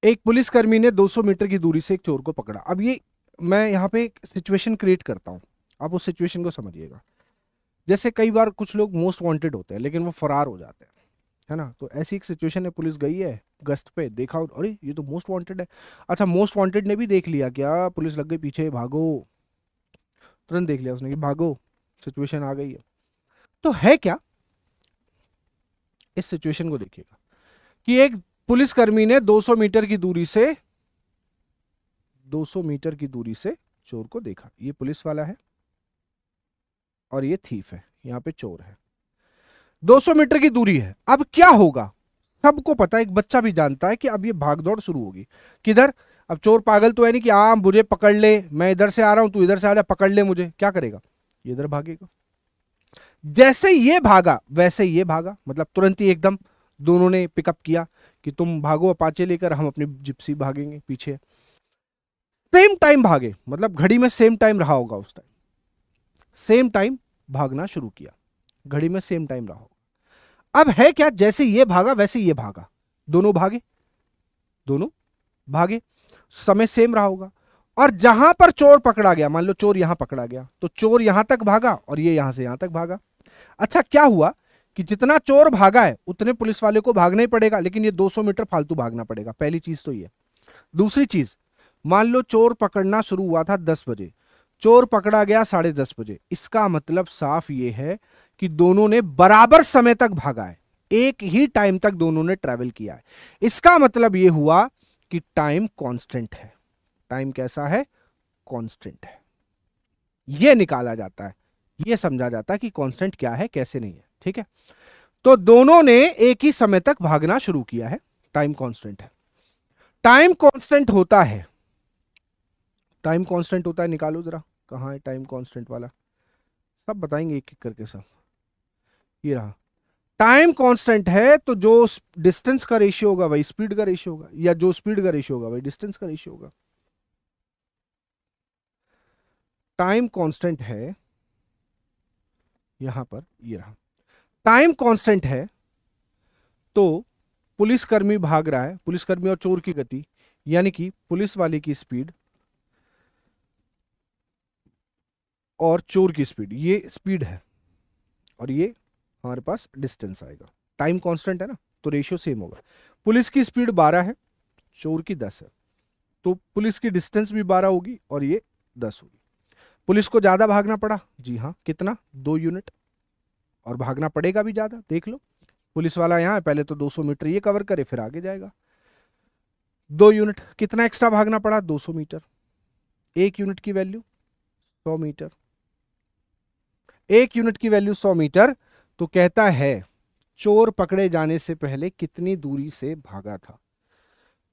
एक पुलिसकर्मी ने 200 मीटर की दूरी से एक चोर को पकड़ा। अब ये मैं यहाँ पे एक सिचुएशन क्रिएट करता हूँ, आप उस सिचुएशन को समझिएगा। जैसे कई बार कुछ लोग मोस्ट वांटेड होते हैं लेकिन वो फरार हो जाते हैं, है ना, तो ऐसी एक सिचुएशन है, पुलिस गई है गश्त पे, देखा अरे ये तो मोस्ट वांटेड है, अच्छा मोस्ट वांटेड ने भी देख लिया, क्या पुलिस लग गई पीछे, भागो, तुरंत देख लिया उसने कि भागो, सिचुएशन आ गई है। तो है क्या, इस सिचुएशन को देखिएगा कि एक पुलिसकर्मी ने 200 मीटर की दूरी से 200 मीटर की दूरी से चोर को देखा, ये पुलिस वाला है और ये थीफ है, यहां पे चोर है, 200 मीटर की दूरी है। अब क्या होगा, सबको पता है, एक बच्चा भी जानता है कि अब ये भागदौड़ शुरू होगी, किधर, अब चोर पागल तो है नहीं कि मुझे पकड़ ले, मैं इधर से आ रहा हूं तू इधर से आ जा, पकड़ ले मुझे, क्या करेगा, ये इधर भागेगा। जैसे ये भागा वैसे ये भागा, मतलब तुरंत ही एकदम दोनों ने पिकअप किया कि तुम भागो अपाचे लेकर, हम अपनी जिप्सी भागेंगे पीछे, सेम टाइम भागे, मतलब घड़ी में सेम टाइम रहा होगा, उस टाइम सेम टाइम भागना शुरू किया, घड़ी में सेम टाइम रहा होगा। अब है क्या, जैसे ये भागा वैसे ये भागा, दोनों भागे, दोनों भागे, समय सेम रहा होगा, और जहां पर चोर पकड़ा गया, मान लो चोर यहां पकड़ा गया, तो चोर यहां तक भागा और ये यहां से यहां तक भागा। अच्छा क्या हुआ कि जितना चोर भागा है उतने पुलिस वाले को भागना ही पड़ेगा, लेकिन ये 200 मीटर फालतू भागना पड़ेगा, पहली चीज तो ये। दूसरी चीज, मान लो चोर पकड़ना शुरू हुआ था 10 बजे, चोर पकड़ा गया 10:30 बजे, इसका मतलब साफ ये है कि दोनों ने बराबर समय तक भागा है, एक ही टाइम तक दोनों ने ट्रेवल किया है। इसका मतलब ये हुआ कि टाइम कांस्टेंट है, टाइम कैसा है, कांस्टेंट है, यह निकाला जाता है, यह समझा जाता है कि कांस्टेंट क्या है कैसे नहीं है, ठीक है। तो दोनों ने एक ही समय तक भागना शुरू किया है, टाइम कांस्टेंट है, टाइम कांस्टेंट होता है, टाइम कांस्टेंट होता है, निकालो जरा, कहां है टाइम कांस्टेंट वाला, सब बताएंगे एक एक करके सब, ये रहा, टाइम कांस्टेंट है तो जो डिस्टेंस का रेशियो होगा वही स्पीड का रेशियो होगा, या जो स्पीड का रेशियो होगा वही डिस्टेंस का रेशियो होगा। टाइम कांस्टेंट है, यहां पर ये रहा, टाइम कांस्टेंट है तो पुलिसकर्मी भाग रहा है, पुलिसकर्मी और चोर की गति, यानी कि पुलिस वाले की स्पीड और चोर की स्पीड, ये स्पीड है और ये हमारे पास डिस्टेंस आएगा। टाइम कांस्टेंट है ना, तो रेशियो सेम होगा। पुलिस की स्पीड 12 है, चोर की 10 है, तो पुलिस की डिस्टेंस भी 12 होगी और ये 10 होगी। पुलिस को ज्यादा भागना पड़ा, जी हाँ, कितना, 2 यूनिट, और भागना पड़ेगा भी ज्यादा। देख लो, पुलिस वाला यहां है, पहले तो 200 मीटर ये कवर करे फिर आगे जाएगा। 2 यूनिट, कितना एक्स्ट्रा भागना पड़ा, 200 मीटर। 1 यूनिट की वैल्यू 100 मीटर, 1 यूनिट की वैल्यू 100 मीटर। तो कहता है चोर पकड़े जाने से पहले कितनी दूरी से भागा था।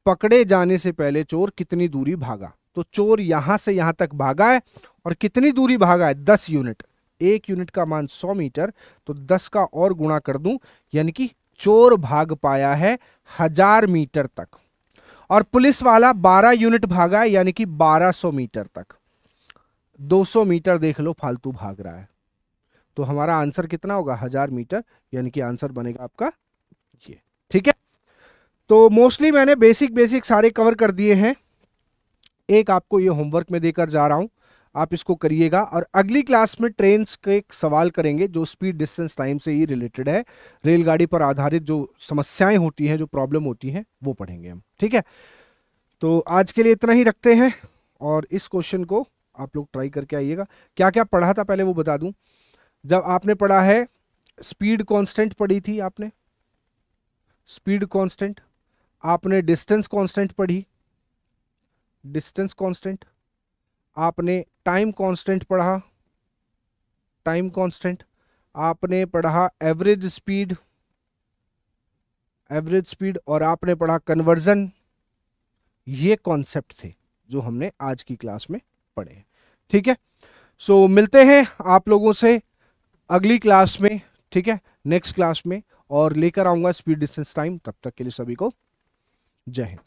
पकड़े जाने से पहले चोर कितनी दूरी भागा, तो चोर यहां से यहां तक भागा है और कितनी दूरी भागा है, 10 यूनिट। 1 यूनिट का मान 100 मीटर, तो 10 का और गुणा कर दूं, यानी कि चोर भाग पाया है 1000 मीटर तक, और पुलिस वाला 12 यूनिट भागा है, यानी कि 1200 मीटर तक। 200 मीटर देख लो फालतू भाग रहा है, तो हमारा आंसर कितना होगा, 1000 मीटर, यानी कि आंसर बनेगा आपका ये। ठीक है, तो मोस्टली मैंने बेसिक सारे कवर कर दिए हैं। एक आपको ये होमवर्क में देकर जा रहा हूं, आप इसको करिएगा, और अगली क्लास में ट्रेन्स के एक सवाल करेंगे जो स्पीड डिस्टेंस टाइम से ही रिलेटेड है। रेलगाड़ी पर आधारित जो समस्याएं होती हैं, जो प्रॉब्लम होती हैं, वो पढ़ेंगे हम। ठीक है, तो आज के लिए इतना ही रखते हैं, और इस क्वेश्चन को आप लोग ट्राई करके आइएगा। क्या क्या पढ़ा था पहले वो बता दूं। जब आपने पढ़ा है स्पीड कांस्टेंट पढ़ी थी आपने, स्पीड कांस्टेंट, आपने डिस्टेंस कांस्टेंट पढ़ी, डिस्टेंस कांस्टेंट, आपने टाइम कांस्टेंट पढ़ा, टाइम कांस्टेंट, आपने पढ़ा एवरेज स्पीड, एवरेज स्पीड, और आपने पढ़ा कन्वर्जन। ये कॉन्सेप्ट थे जो हमने आज की क्लास में पढ़े हैं। ठीक है, सो मिलते हैं आप लोगों से अगली क्लास में। ठीक है, नेक्स्ट क्लास में, और लेकर आऊंगा स्पीड डिस्टेंस टाइम। तब तक के लिए सभी को जय हिंद।